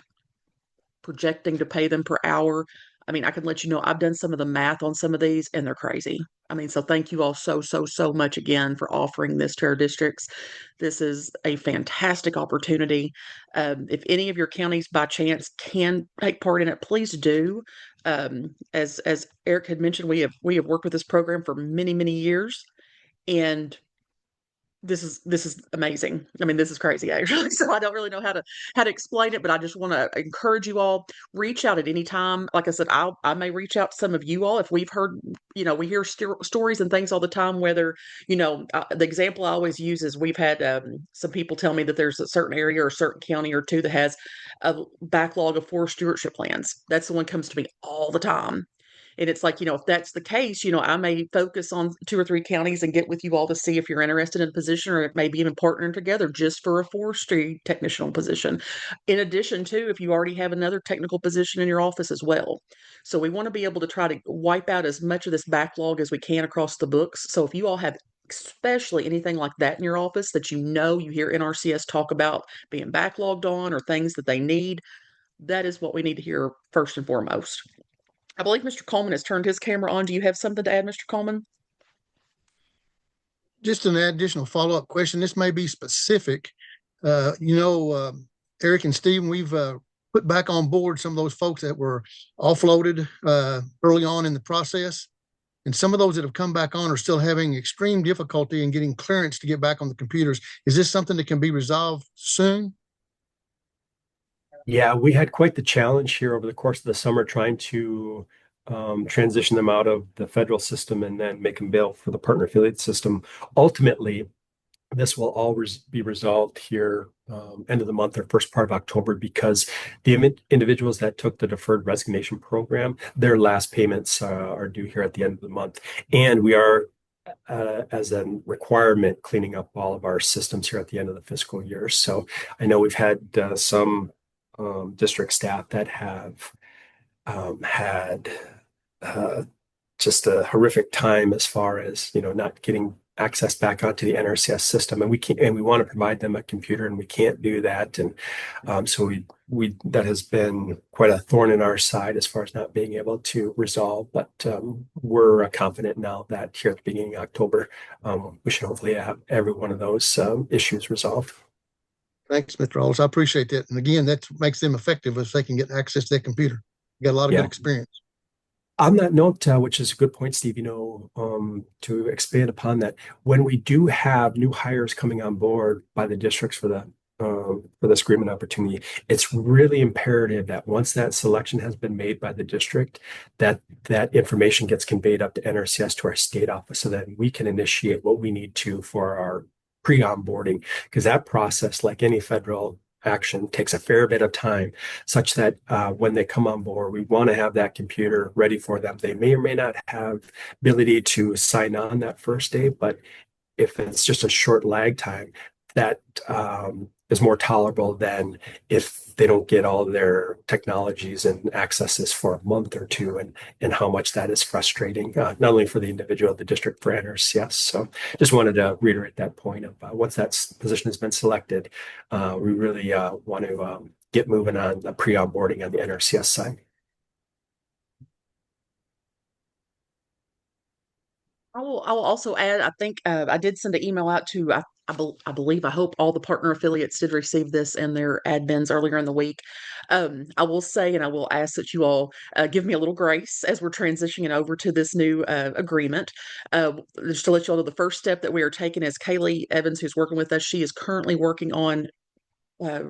projecting to pay them per hour, I mean, I can let you know. I've done some of the math on some of these and they're crazy. I mean, so thank you all so much again for offering this to our districts. This is a fantastic opportunity. If any of your counties by chance can take part in it, please do. As Eric had mentioned, we have worked with this program for many years, and this is amazing. I mean, this is crazy actually. So I don't really know how to explain it, but I just want to encourage you all, reach out at any time. Like I said, I may reach out to some of you all if we've heard, we hear stories and things all the time, whether, the example I always use is we've had some people tell me that there's a certain area or a certain county or two that has a backlog of forest stewardship plans. That's the one that comes to me all the time. And it's like, if that's the case, I may focus on two or three counties and get with you all to see if you're interested in a position, or maybe even partnering together just for a forestry technician position. In addition to, if you already have another technical position in your office as well. So we want to be able to try to wipe out as much of this backlog as we can across the books. So if you all have especially anything like that in your office that you hear NRCS talk about being backlogged on, or things that they need, that is what we need to hear first and foremost. I believe Mr. Coleman has turned his camera on. Do you have something to add, Mr. Coleman? Just an additional follow-up question. This may be specific. Eric and Stephen, we've put back on board some of those folks that were offloaded early on in the process. And some of those that have come back on are still having extreme difficulty in getting clearance to get back on the computers. Is this something that can be resolved soon? Yeah, we had quite the challenge here over the course of the summer trying to transition them out of the federal system and then make them bill for the partner affiliate system. Ultimately, this will all be resolved here end of the month or first part of October, because the individuals that took the deferred resignation program, their last payments are due here at the end of the month. And we are, as a requirement, cleaning up all of our systems here at the end of the fiscal year. So I know we've had some district staff that have had uh, just a horrific time as far as not getting access back onto the NRCS system, and we want to provide them a computer, and we can't do that, and so we that has been quite a thorn in our side as far as not being able to resolve. But we're confident now that here at the beginning of October, we should hopefully have every one of those issues resolved. Thanks, Mr. Alls. I appreciate that. And again, that makes them effective if they can get access to that computer. You got a lot of good Yeah. experience. On that note, which is a good point, Steve, to expand upon that, when we do have new hires coming on board by the districts for this agreement opportunity, it's really imperative that once that selection has been made by the district, that information gets conveyed up to NRCS, to our state office, so that we can initiate what we need to for our pre-onboarding, because that process, like any federal action, takes a fair bit of time, such that when they come on board, we want to have that computer ready for them. They may or may not have ability to sign on that first day, but if it's just a short lag time, that is more tolerable than if they don't get all their technologies and accesses for a month or two, and how much that is frustrating, not only for the individual, the district, for NRCS. So just wanted to reiterate that point of once that position has been selected, we really want to get moving on the pre-onboarding on the NRCS side. I will also add, I think I did send an email out to, I believe, I hope all the partner affiliates did receive this in their admins earlier in the week. I will say, and I will ask that you all give me a little grace as we're transitioning over to this new agreement. Just to let you all know, the first step that we are taking is Kaylee Evans, who's working with us. She is currently working on uh,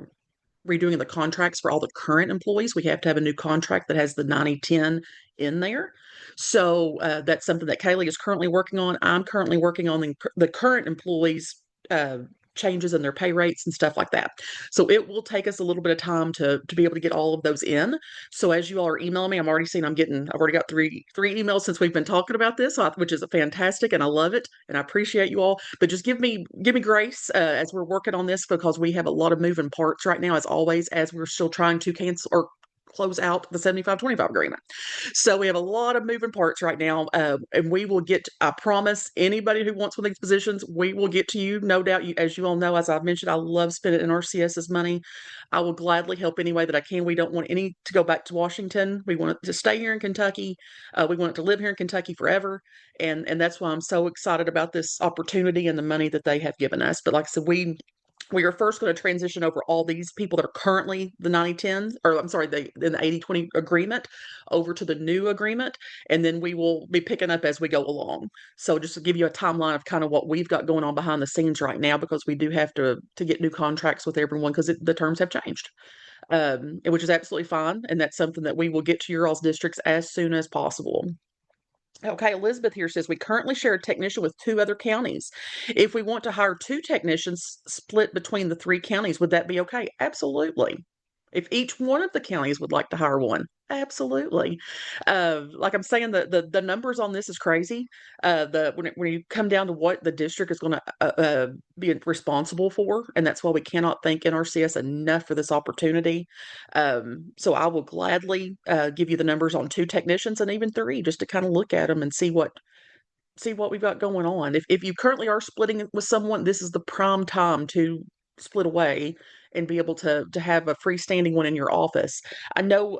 redoing the contracts for all the current employees. We have to have a new contract that has the 90/10 in there. So that's something that Kaylee is currently working on. I'm currently working on the current employees' uh, changes in their pay rates and stuff like that. So it will take us a little bit of time to be able to get all of those in. So as you all are emailing me, I'm already seeing I've already got three emails since we've been talking about this, which is fantastic, and I love it, and I appreciate you all. But just give me grace as we're working on this, because we have a lot of moving parts right now, as always, as we're still trying to cancel or close out the 75/25 agreement. So we have a lot of moving parts right now, and we will get. I promise anybody who wants one of these positions, we will get to you. No doubt, as you all know, as I've mentioned, I love spending NRCS's money. I will gladly help any way that I can. We don't want any to go back to Washington. We want it to stay here in Kentucky. We want it to live here in Kentucky forever, and that's why I'm so excited about this opportunity and the money that they have given us. But like I said, We are first going to transition over all these people that are currently the 90-10s, or I'm sorry, the 80-20 agreement over to the new agreement. And then we will be picking up as we go along. So just to give you a timeline of kind of what we've got going on behind the scenes right now, because we do have to get new contracts with everyone because the terms have changed, which is absolutely fine. And that's something that we will get to your all's districts as soon as possible. Okay, Elizabeth here says we currently share a technician with 2 other counties. If we want to hire 2 technicians split between the 3 counties, would that be okay? Absolutely. If each one of the counties would like to hire one, absolutely. Like I'm saying, the numbers on this is crazy. When you come down to what the district is going to be responsible for, and that's why we cannot thank NRCS enough for this opportunity. So I will gladly give you the numbers on 2 technicians and even 3, just to kind of look at them and see what we've got going on. If you currently are splitting it with someone, this is the prime time to split away and be able to have a freestanding one in your office. I know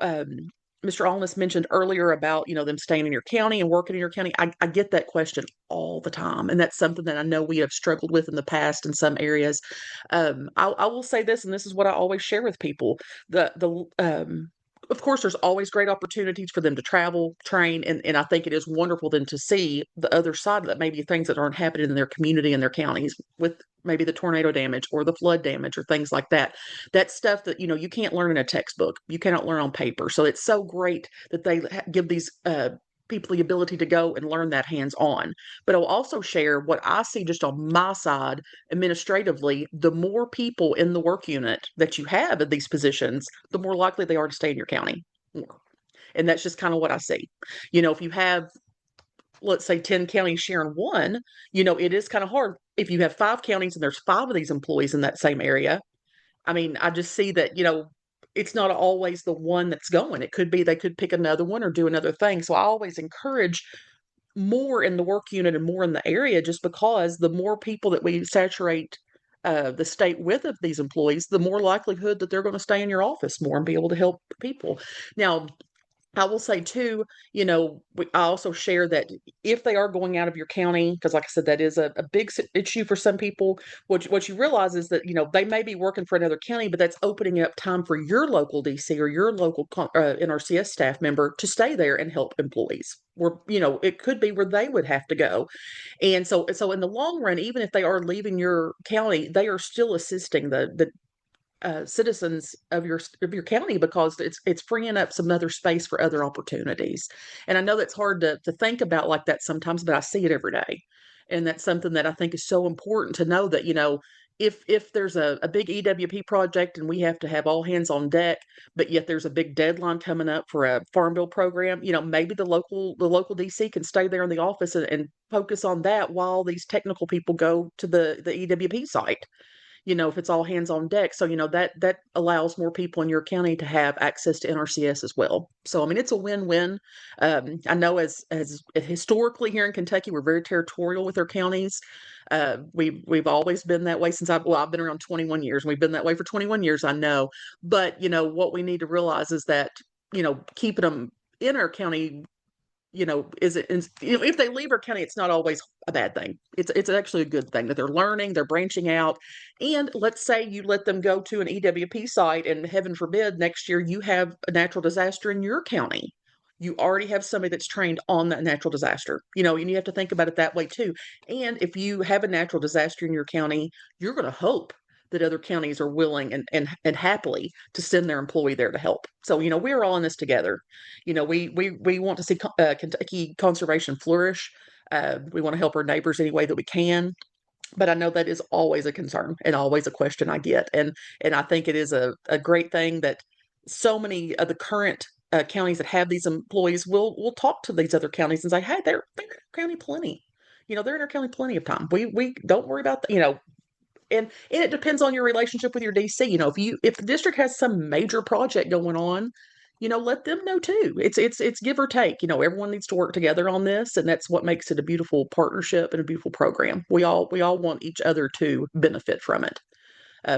Mr. Allness mentioned earlier about them staying in your county and working in your county. I get that question all the time, and that's something that I know we have struggled with in the past in some areas. I will say this, and this is what I always share with people: of course, there's always great opportunities for them to travel, train, and I think it is wonderful then to see the other side of that, maybe things that aren't happening in their community and their counties with maybe the tornado damage or the flood damage or things like that. That's stuff that, you can't learn in a textbook. You cannot learn on paper. So it's so great that they give these people the ability to go and learn that hands-on. But I'll also share what I see just on my side administratively. The more people in the work unit that you have in these positions, the more likely they are to stay in your county. And that's just kind of what I see. If you have, let's say, 10 counties sharing one, it is kind of hard. If you have 5 counties and there's 5 of these employees in that same area, I mean, I just see that, it's not always the one that's going. It could be they could pick another one or do another thing. So I always encourage more in the work unit and more in the area, just because the more people that we saturate the state with of these employees, the more likelihood that they're going to stay in your office more and be able to help people. Now, I will say too, I also share that if they are going out of your county, because like I said, that is a big issue for some people. What you realize is that, they may be working for another county, but that's opening up time for your local DC or your local NRCS staff member to stay there and help employees. Where, it could be where they would have to go. And so in the long run, even if they are leaving your county, they are still assisting the citizens of your county, because it's freeing up some other space for other opportunities. And I know that's hard to think about like that sometimes, but I see it every day. And that's something that I think is so important to know, that, if there's a big EWP project and we have to have all hands on deck, but yet there's a big deadline coming up for a farm bill program, maybe the local DC can stay there in the office and focus on that while these technical people go to the EWP site, if it's all hands on deck. So, that allows more people in your county to have access to NRCS as well. So, I mean, it's a win-win. I know as historically here in Kentucky, we're very territorial with our counties. We've always been that way since I've been around 21 years. We've been that way for 21 years, I know. But, what we need to realize is that, keeping them in our county, if they leave our county, it's not always a bad thing. It's actually a good thing that they're learning, they're branching out. And let's say you let them go to an EWP site, and heaven forbid, next year you have a natural disaster in your county. You already have somebody that's trained on that natural disaster, and you have to think about it that way too. And if you have a natural disaster in your county, you're going to hope that other counties are willing and happily to send their employee there to help. So, we're all in this together. We want to see Kentucky conservation flourish. We want to help our neighbors any way that we can. But I know that is always a concern and always a question I get. And I think it is a great thing that so many of the current counties that have these employees will talk to these other counties and say, hey, they're in our county plenty. They're in our county plenty of time. We don't worry about that, and it depends on your relationship with your DC. If the district has some major project going on, let them know too. It's give or take. Everyone needs to work together on this, and that's what makes it a beautiful partnership and a beautiful program. We all want each other to benefit from it,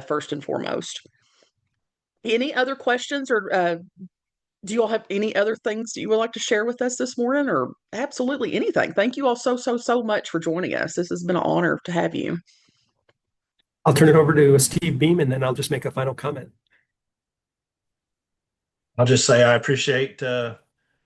first and foremost. Any other questions, or do you all have any other things that you would like to share with us this morning, or absolutely anything? Thank you all so much for joining us. This has been an honor to have you. I'll turn it over to Steve Beam, and then I'll just make a final comment. I'll just say I appreciate all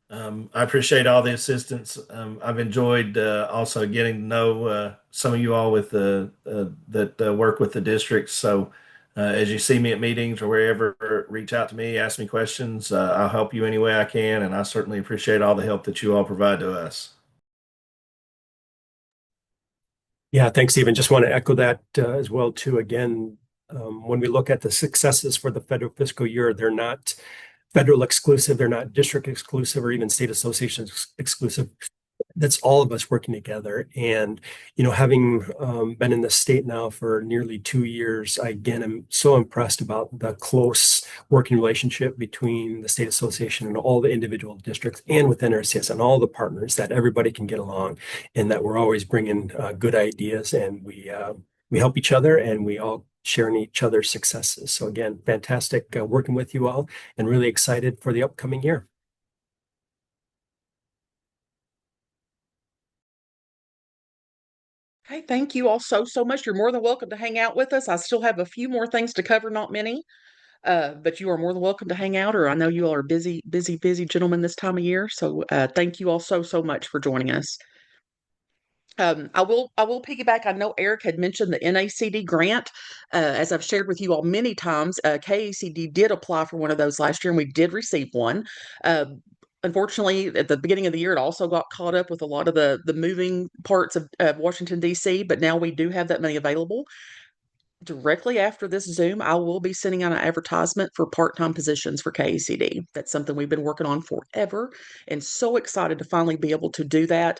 the assistance. I've enjoyed also getting to know some of you all with that work with the districts. So as you see me at meetings or wherever, reach out to me, ask me questions. I'll help you any way I can, and I certainly appreciate all the help that you all provide to us. Yeah, thanks, Stephen. Just want to echo that as well, too. Again, when we look at the successes for the federal fiscal year, they're not federal exclusive, they're not district exclusive or even state association exclusive. That's all of us working together. And, having been in the state now for nearly 2 years, I again am so impressed about the close working relationship between the state association and all the individual districts and within RCS and all the partners, that everybody can get along and that we're always bringing good ideas, and we help each other and we all share in each other's successes. So again, fantastic working with you all and really excited for the upcoming year. Hey, thank you all so much. You're more than welcome to hang out with us. I still have a few more things to cover, not many, but you are more than welcome to hang out, or I know you all are busy gentlemen this time of year. So thank you all so much for joining us. I will piggyback. I know Eric had mentioned the NACD grant. As I've shared with you all many times, KACD did apply for one of those last year, and we did receive one. Uh, Unfortunately, at the beginning of the year, it also got caught up with a lot of the moving parts of Washington, D.C., but now we do have that money available. Directly after this Zoom, I will be sending out an advertisement for part-time positions for KACD. That's something we've been working on forever, and so excited to finally be able to do that.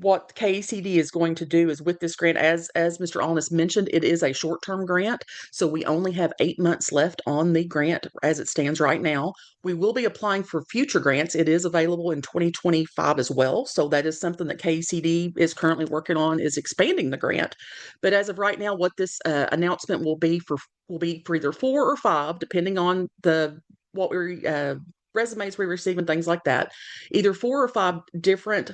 What KACD is going to do is, with this grant, as Mr. Alness mentioned, it is a short-term grant, so we only have 8 months left on the grant as it stands right now. We will be applying for future grants. It is available in 2025 as well, so that is something that KACD is currently working on, is expanding the grant. But as of right now, what this announcement will be for either 4 or 5, depending on what we resumes we receive and things like that. Either 4 or 5 different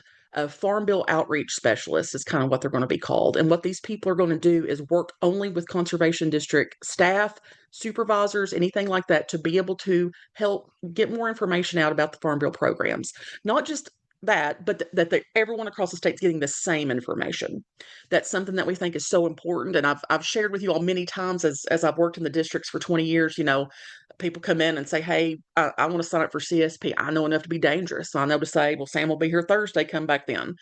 Farm Bill outreach specialists is kind of what they're going to be called. And what these people are going to do is work only with conservation district staff, supervisors, anything like that, to be able to help get more information out about the Farm Bill programs. Not just that, but that everyone across the state is getting the same information. That's something that we think is so important. And I've shared with you all many times, as I've worked in the districts for 20 years, people come in and say, hey, I want to sign up for CSP. I know enough to be dangerous. So I know to say, well, Sam will be here Thursday, come back then.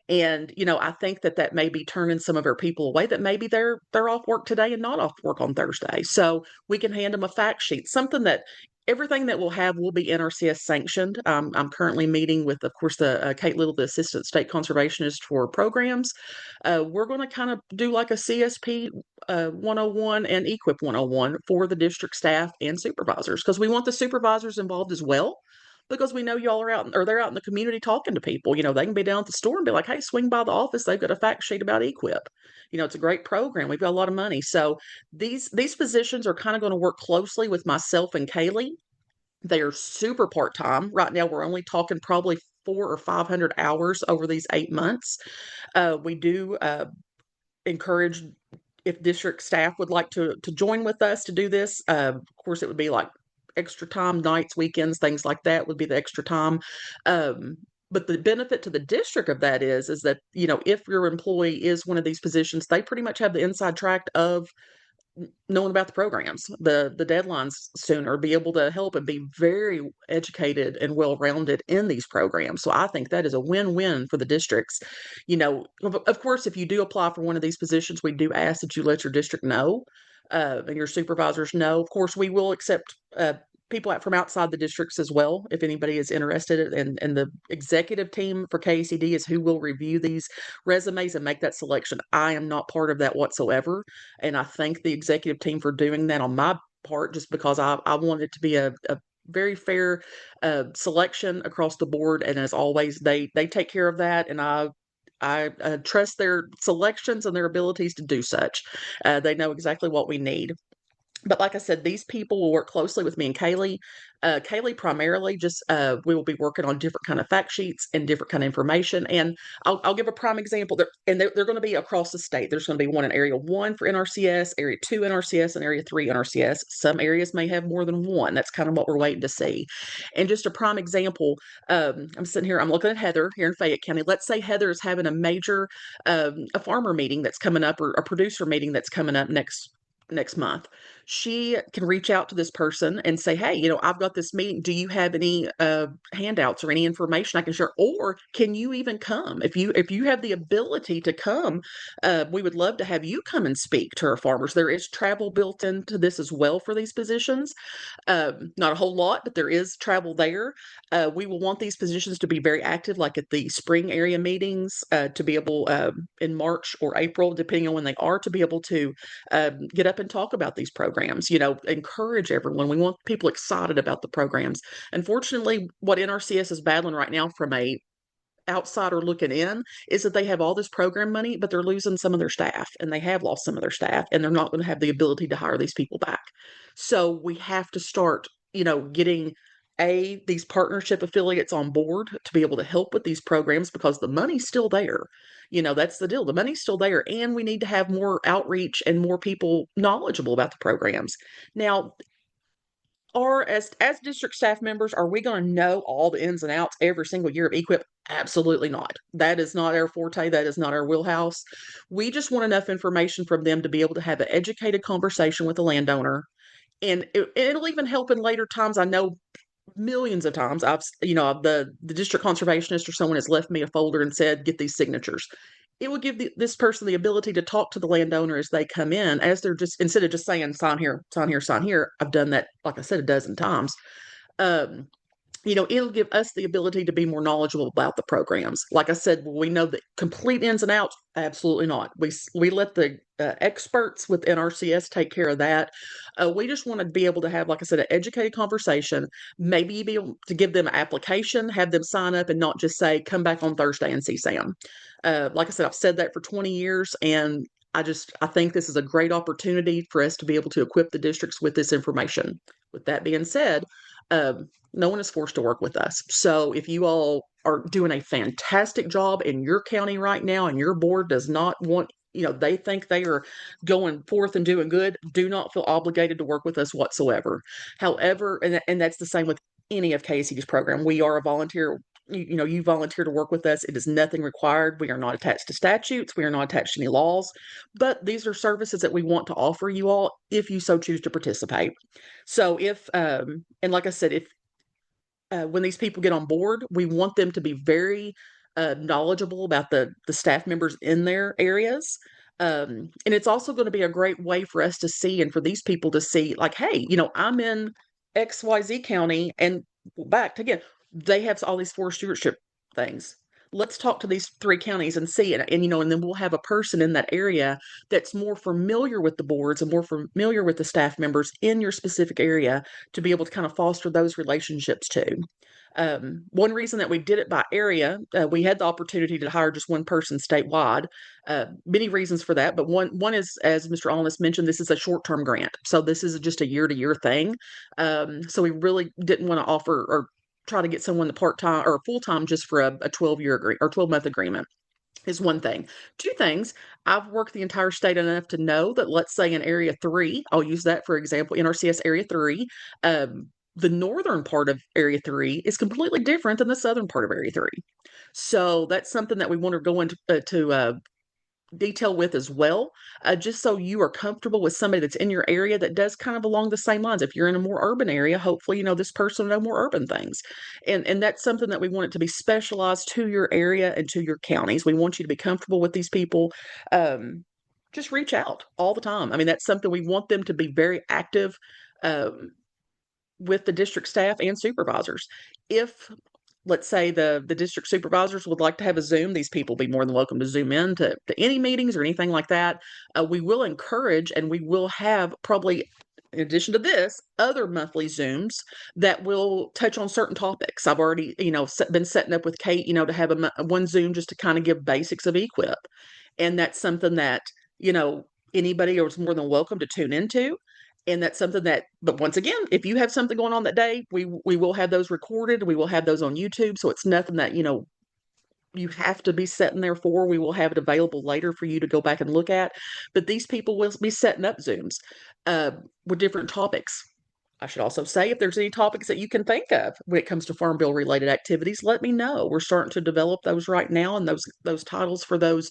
And, I think that may be turning some of our people away, that maybe they're off work today and not off work on Thursday. So we can hand them a fact sheet, something that everything that we'll have will be NRCS sanctioned. I'm currently meeting with, of course, the Kate Little, the Assistant State Conservationist for programs. We're going to kind of do like a CSP 101 and EQIP 101 for the district staff and supervisors, because we want the supervisors involved as well. Because we know y'all are out, or they're out in the community talking to people. They can be down at the store and be like, hey, swing by the office. They've got a fact sheet about EQIP. It's a great program. We've got a lot of money. So these positions are kind of going to work closely with myself and Kaylee. They are super part-time. Right now, we're only talking probably 400 or 500 hours over these 8 months. We do encourage, if district staff would like to join with us to do this. Of course, it would be like extra time, nights, weekends, things like that would be the extra time. But the benefit to the district of that is that, if your employee is one of these positions, they pretty much have the inside track of knowing about the programs, the deadlines sooner, be able to help and be very educated and well-rounded in these programs. So I think that is a win-win for the districts. Of course, if you do apply for one of these positions, we do ask that you let your district know, and your supervisors know. Of course, we will accept people from outside the districts as well, if anybody is interested. And the executive team for KACD is who will review these resumes and make that selection. I am not part of that whatsoever. And I thank the executive team for doing that on my part, just because I want it to be a very fair selection across the board. And as always, they take care of that. And I trust their selections and their abilities to do such. They know exactly what we need. But like I said, these people will work closely with me and Kaylee. Kaylee primarily just we will be working on different kind of fact sheets and different kind of information. And I'll give a prime example. They're going to be across the state. There's going to be one in Area 1 for NRCS, Area 2 NRCS, and Area 3 NRCS. Some areas may have more than one. That's kind of what we're waiting to see. And just a prime example, I'm sitting here, I'm looking at Heather here in Fayette County. Let's say Heather is having a major a farmer meeting that's coming up, or a producer meeting that's coming up next month. She can reach out to this person and say, hey, I've got this meeting. Do you have any handouts or any information I can share? Or can you even come? If you have the ability to come, we would love to have you come and speak to our farmers. There is travel built into this as well for these positions. Not a whole lot, but there is travel there. We will want these positions to be very active, like at the spring area meetings, to be able in March or April, depending on when they are, to be able to get up and talk about these programs, encourage everyone. We want people excited about the programs. Unfortunately, what NRCS is battling right now from a outsider looking in is that they have all this program money, but they're losing some of their staff, and they have lost some of their staff, and they're not going to have the ability to hire these people back. So we have to start, getting these partnership affiliates on board to be able to help with these programs, because the money's still there. That's the deal. The money's still there, and we need to have more outreach and more people knowledgeable about the programs. Now, or as district staff members, are we going to know all the ins and outs every single year of EQIP? Absolutely not. That is not our forte. That is not our wheelhouse. We just want enough information from them to be able to have an educated conversation with the landowner. And it'll even help in later times. I know millions of times the district conservationist or someone has left me a folder and said, get these signatures. It will give this person the ability to talk to the landowner as they come in, as they're just, instead of just saying sign here, sign here, sign here. I've done that, like I said, a dozen times. um, it'll give us the ability to be more knowledgeable about the programs. Like I said, will we know the complete ins and outs? Absolutely not. We let the experts with NRCS take care of that. We just want to be able to have, like I said, an educated conversation. Maybe be able to give them an application, have them sign up, and not just say, "Come back on Thursday and see Sam." Like I said, I've said that for 20 years, and I think this is a great opportunity for us to be able to equip the districts with this information. With that being said, no one is forced to work with us. So if you all are doing a fantastic job in your county right now, and your board does not want, they think they are going forth and doing good, do not feel obligated to work with us whatsoever. However, and that's the same with any of KACD's program. We are a volunteer. You volunteer to work with us. It is nothing required. We are not attached to statutes. We are not attached to any laws. But these are services that we want to offer you all if you so choose to participate. So and like I said, if when these people get on board, we want them to be very knowledgeable about the staff members in their areas. And it's also going to be a great way for us to see, and for these people to see, like, hey, I'm in XYZ county, and back again, they have all these forest stewardship things. Let's talk to these 3 counties and see it. And then we'll have a person in that area that's more familiar with the boards and more familiar with the staff members in your specific area, to be able to kind of foster those relationships too. One reason that we did it by area, we had the opportunity to hire just one person statewide. Many reasons for that, but one is, as Mr. Allness mentioned, this is a short-term grant, so this is just a year-to-year thing. So we really didn't want to offer or try to get someone the part-time or full-time just for a 12-year or 12-month agreement. Is one thing. 2 things, I've worked the entire state enough to know that, let's say in Area 3, I'll use that for example, NRCS Area 3, the northern part of Area 3 is completely different than the southern part of Area 3. So that's something that we want to go into detail with as well, just so you are comfortable with somebody that's in your area that does kind of along the same lines. If you're in a more urban area, hopefully, this person will know more urban things. And that's something that we want it to be specialized to your area and to your counties. We want you to be comfortable with these people. Just reach out all the time. I mean, that's something we want them to be very active with the district staff and supervisors. If, let's say, the district supervisors would like to have a Zoom, these people will be more than welcome to Zoom in to any meetings or anything like that. We will encourage, and we will have, probably in addition to this, other monthly Zooms that will touch on certain topics. I've already, been setting up with Kate, to have one Zoom just to kind of give basics of EQIP. And that's something that, anybody is more than welcome to tune into. And that's something that, but once again, if you have something going on that day, we will have those recorded. We will have those on YouTube. So it's nothing that, you have to be sitting there for. We will have it available later for you to go back and look at. But these people will be setting up Zooms with different topics. I should also say, if there's any topics that you can think of when it comes to Farm Bill related activities, let me know. We're starting to develop those right now, and those titles for those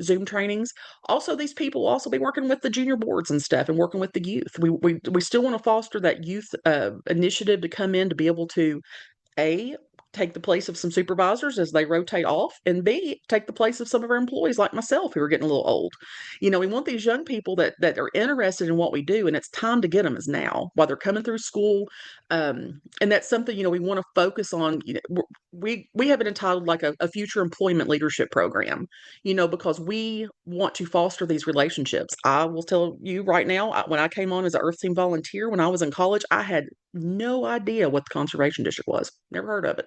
Zoom trainings. Also, these people will also be working with the junior boards and stuff, and working with the youth. We still want to foster that youth initiative to come in to be able to A, take the place of some supervisors as they rotate off, and B, take the place of some of our employees like myself who are getting a little old. We want these young people that are interested in what we do, and it's time to get them is now while they're coming through school. And that's something, we want to focus on. We have it entitled like a future employment leadership program, because we want to foster these relationships. I will tell you right now, when I came on as an Earth Team volunteer when I was in college, I had no idea what the conservation district was. Never heard of it.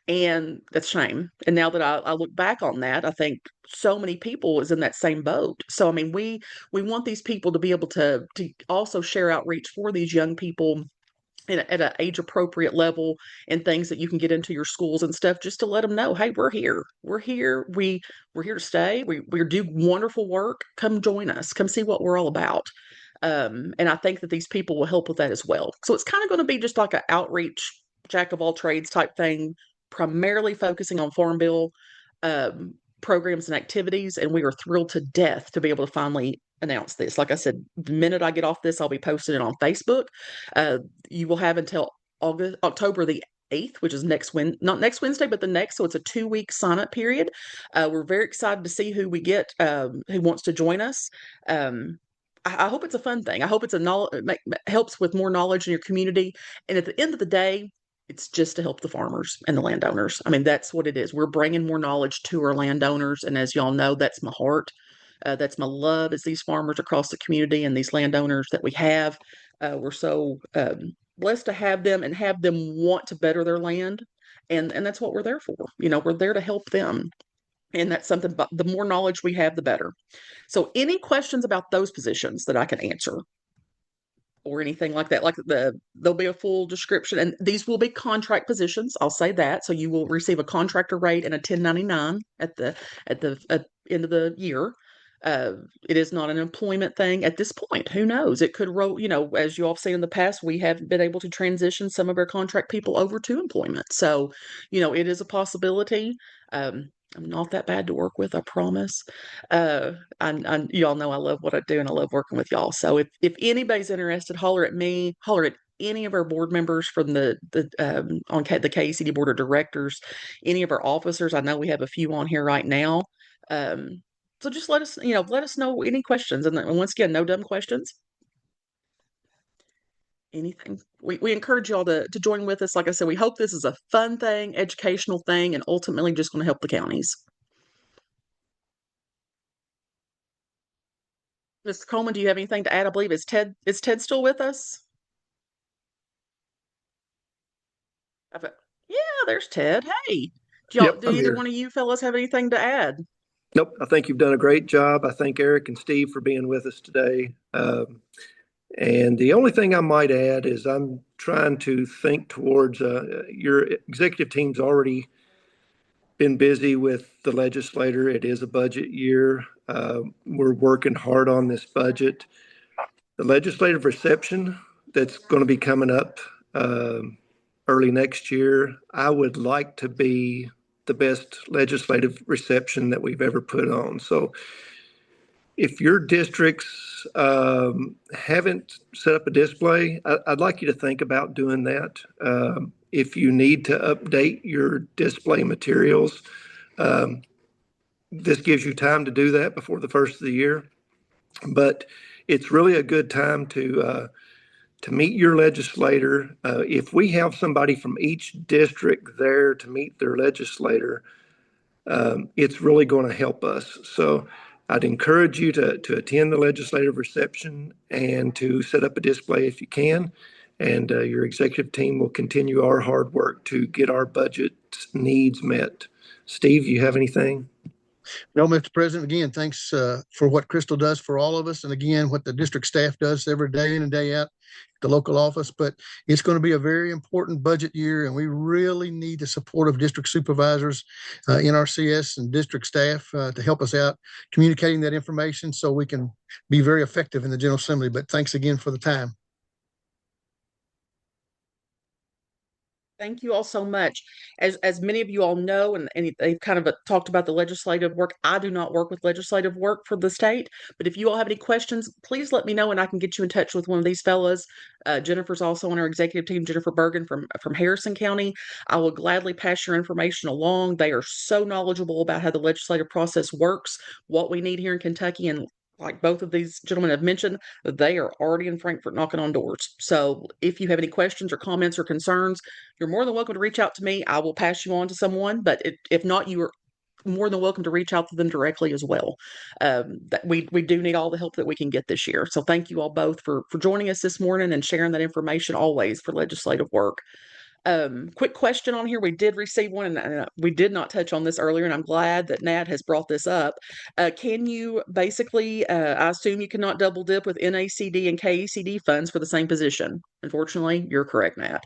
And that's a shame. And now that I look back on that, I think so many people is in that same boat. So I mean, we want these people to be able to also share outreach for these young people at an age appropriate level, and things that you can get into your schools and stuff, just to let them know, hey, we're here. We're here. We're here to stay. We do wonderful work. Come join us. Come see what we're all about. And I think that these people will help with that as well. So it's kind of going to be just like an outreach, jack of all trades type thing, primarily focusing on Farm Bill programs and activities. And we are thrilled to death to be able to finally announce this. Like I said, the minute I get off this, I'll be posting it on Facebook. You will have until October the 8th, which is not next Wednesday, but the next. So it's a 2-week sign up period. We're very excited to see who we get, who wants to join us. I hope it's a fun thing. I hope it's helps with more knowledge in your community. And at the end of the day, it's just to help the farmers and the landowners. I mean, that's what it is. We're bringing more knowledge to our landowners. And as y'all know, that's my heart. That's my love, is these farmers across the community and these landowners that we have. We're so blessed to have them and have them want to better their land. And that's what we're there for. We're there to help them. And that's something, but the more knowledge we have, the better. So any questions about those positions that I can answer or anything like that, there'll be a full description, and these will be contract positions. I'll say that. So you will receive a contractor rate and a 1099 at the end of the year. It is not an employment thing at this point. Who knows? It could roll, as you all have seen in the past, we have been able to transition some of our contract people over to employment. So, it is a possibility. I'm not that bad to work with, I promise. Y'all know I love what I do, and I love working with y'all. So if anybody's interested, holler at me, holler at any of our board members from the KACD board of directors, any of our officers. I know we have a few on here right now. So just let us know any questions. And once again, no dumb questions. Anything. We encourage y'all to join with us. Like I said, we hope this is a fun thing, educational thing, and ultimately just going to help the counties. Mr. Coleman, do you have anything to add? I believe is Ted still with us? Yeah, there's Ted. Hey, Yep, do I'm either here. one of you fellas have anything to add? Nope, I think you've done a great job. I thank Eric and Steve for being with us today. And the only thing I might add is I'm trying to think towards your executive team's already been busy with the legislator. It is a budget year. We're working hard on this budget. The legislative reception that's going to be coming up early next year, I would like to be the best legislative reception that we've ever put on. So if your districts haven't set up a display, I'd like you to think about doing that. If you need to update your display materials, this gives you time to do that before the first of the year. But it's really a good time to meet your legislator. If we have somebody from each district there to meet their legislator, it's really going to help us. So I'd encourage you to attend the legislative reception and to set up a display if you can. And your executive team will continue our hard work to get our budget needs met. Steve, you have anything? No, Mr. President, again, thanks for what Crystal does for all of us. And again, what the district staff does every day in and day out, the local office. But it's going to be a very important budget year, and we really need the support of district supervisors, NRCS, and district staff to help us out communicating that information so we can be very effective in the General Assembly. But thanks again for the time. Thank you all so much. As many of you all know, and they've kind of talked about the legislative work. I do not work with legislative work for the state, but if you all have any questions, please let me know, and I can get you in touch with one of these fellas. Jennifer's also on our executive team, Jennifer Bergen from Harrison County. I will gladly pass your information along. They are so knowledgeable about how the legislative process works, what we need here in Kentucky, and like both of these gentlemen have mentioned, they are already in Frankfort knocking on doors. So if you have any questions or comments or concerns, you're more than welcome to reach out to me. I will pass you on to someone, but if not, you are more than welcome to reach out to them directly as well. That we do need all the help that we can get this year. So thank you all both for joining us this morning and sharing that information always for legislative work. Quick question on here. We did receive one, and we did not touch on this earlier, and I'm glad that Nat has brought this up. Can you basically, I assume you cannot double dip with NACD and KACD funds for the same position? Unfortunately, you're correct, Nat.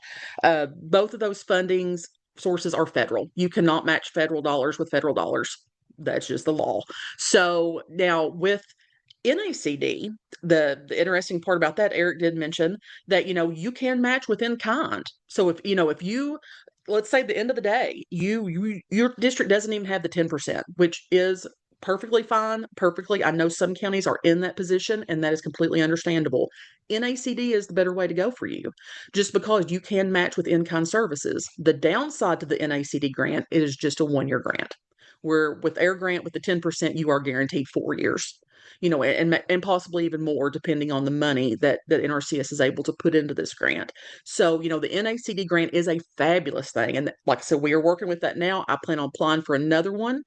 Both of those fundings sources are federal. You cannot match federal dollars with federal dollars. That's just the law. So now with NACD, the interesting part about that, Eric did mention that you can match within kind. So if you let's say at the end of the day, your district doesn't even have the 10%, which is perfectly fine. Perfectly, I know some counties are in that position, and that is completely understandable. NACD is the better way to go for you, just because you can match with in-kind services. The downside to the NACD grant is just a 1-year grant. Where with Air Grant with the 10%, you are guaranteed 4 years, and possibly even more depending on the money that NRCS is able to put into this grant. So, the NACD grant is a fabulous thing. And like I said, we are working with that now. I plan on applying for another one,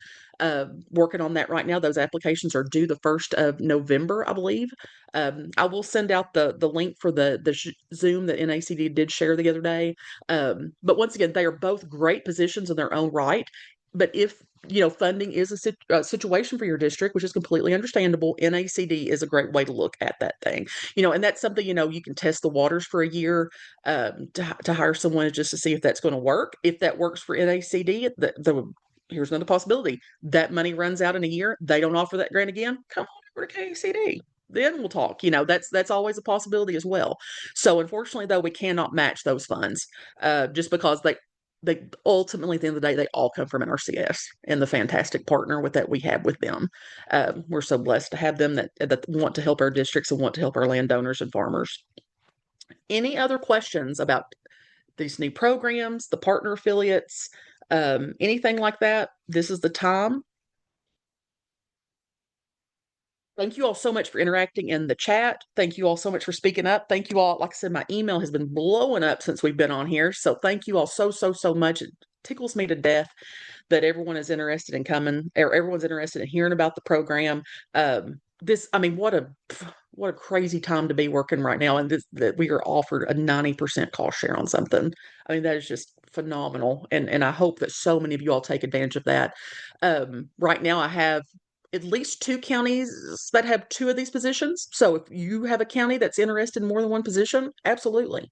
working on that right now. Those applications are due the 1st of November, I believe. I will send out the link for the Zoom that NACD did share the other day. But once again, they are both great positions in their own right. But if funding is a situation for your district, which is completely understandable, NACD is a great way to look at that thing. And that's something, you can test the waters for a year to hire someone just to see if that's going to work. If that works for NACD, here's another possibility. That money runs out in a year. They don't offer that grant again. Come on over to KACD. Then we'll talk. That's always a possibility as well. So unfortunately, though, we cannot match those funds just because they ultimately, at the end of the day, they all come from NRCS and the fantastic partner that we have with them. We're so blessed to have them that want to help our districts and want to help our landowners and farmers. Any other questions about these new programs, the partner affiliates, anything like that? This is the time. Thank you all so much for interacting in the chat. Thank you all so much for speaking up. Thank you all. Like I said, my email has been blowing up since we've been on here. So thank you all so much. It tickles me to death that everyone is interested in coming, or everyone's interested in hearing about the program. What a crazy time to be working right now. And that we are offered a 90% cost share on something. That is just phenomenal. And I hope that so many of you all take advantage of that. Right now I have at least 2 counties that have 2 of these positions. So if you have a county that's interested in more than one position, absolutely.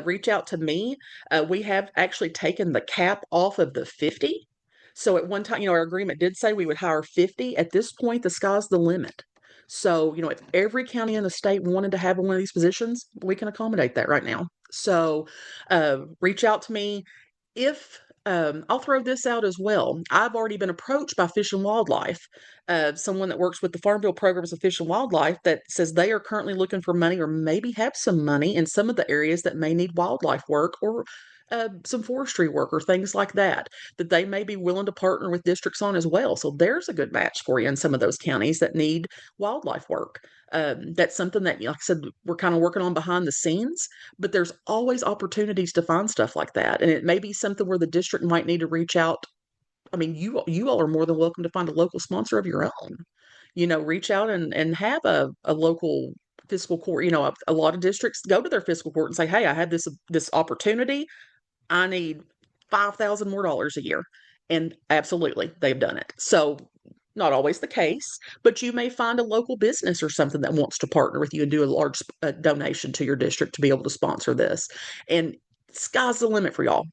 Reach out to me. We have actually taken the cap off of the 50. So at one time, our agreement did say we would hire 50. At this point, the sky's the limit. So, if every county in the state wanted to have one of these positions, we can accommodate that right now. So reach out to me. If I'll throw this out as well. I've already been approached by Fish and Wildlife, someone that works with the Farm Bill programs of Fish and Wildlife, that says they are currently looking for money, or maybe have some money in some of the areas that may need wildlife work, or some forestry work, or things like that they may be willing to partner with districts on as well. So there's a good match for you in some of those counties that need wildlife work. That's something that, like I said, we're kind of working on behind the scenes, but there's always opportunities to find stuff like that. And it may be something where the district might need to reach out. You all are more than welcome to find a local sponsor of your own. Reach out and have a local fiscal court. A lot of districts go to their fiscal court and say, hey, I have this opportunity. I need $5,000 more a year. And absolutely, they've done it. So Not always the case, but you may find a local business or something that wants to partner with you and do a large donation to your district to be able to sponsor this. And sky's the limit for y'all.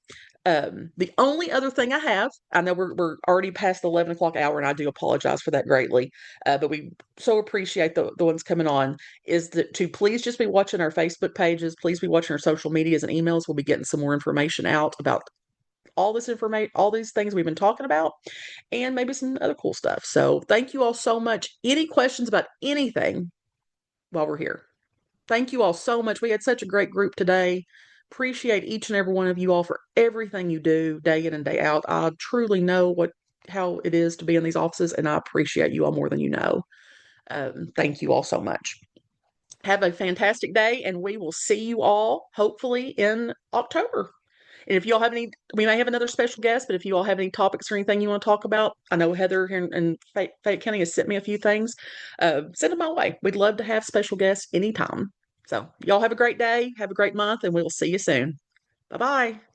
The only other thing I know we're already past the 11 o'clock hour, and I do apologize for that greatly, but we so appreciate the ones coming on, is that to please just be watching our Facebook pages, please be watching our social medias and emails. We'll be getting some more information out about all this information, all these things we've been talking about, and maybe some other cool stuff. So thank you all so much. Any questions about anything while we're here? Thank you all so much. We had such a great group today. Appreciate each and every one of you all for everything you do day in and day out. I truly know how it is to be in these offices, and I appreciate you all more than you know. Thank you all so much. Have a fantastic day, and we will see you all hopefully in October. And if you all have any, we may have another special guest, but if you all have any topics or anything you want to talk about, I know Heather here in Fayette County has sent me a few things. Send them my way. We'd love to have special guests anytime. So y'all have a great day, have a great month, and we'll see you soon. Bye-bye.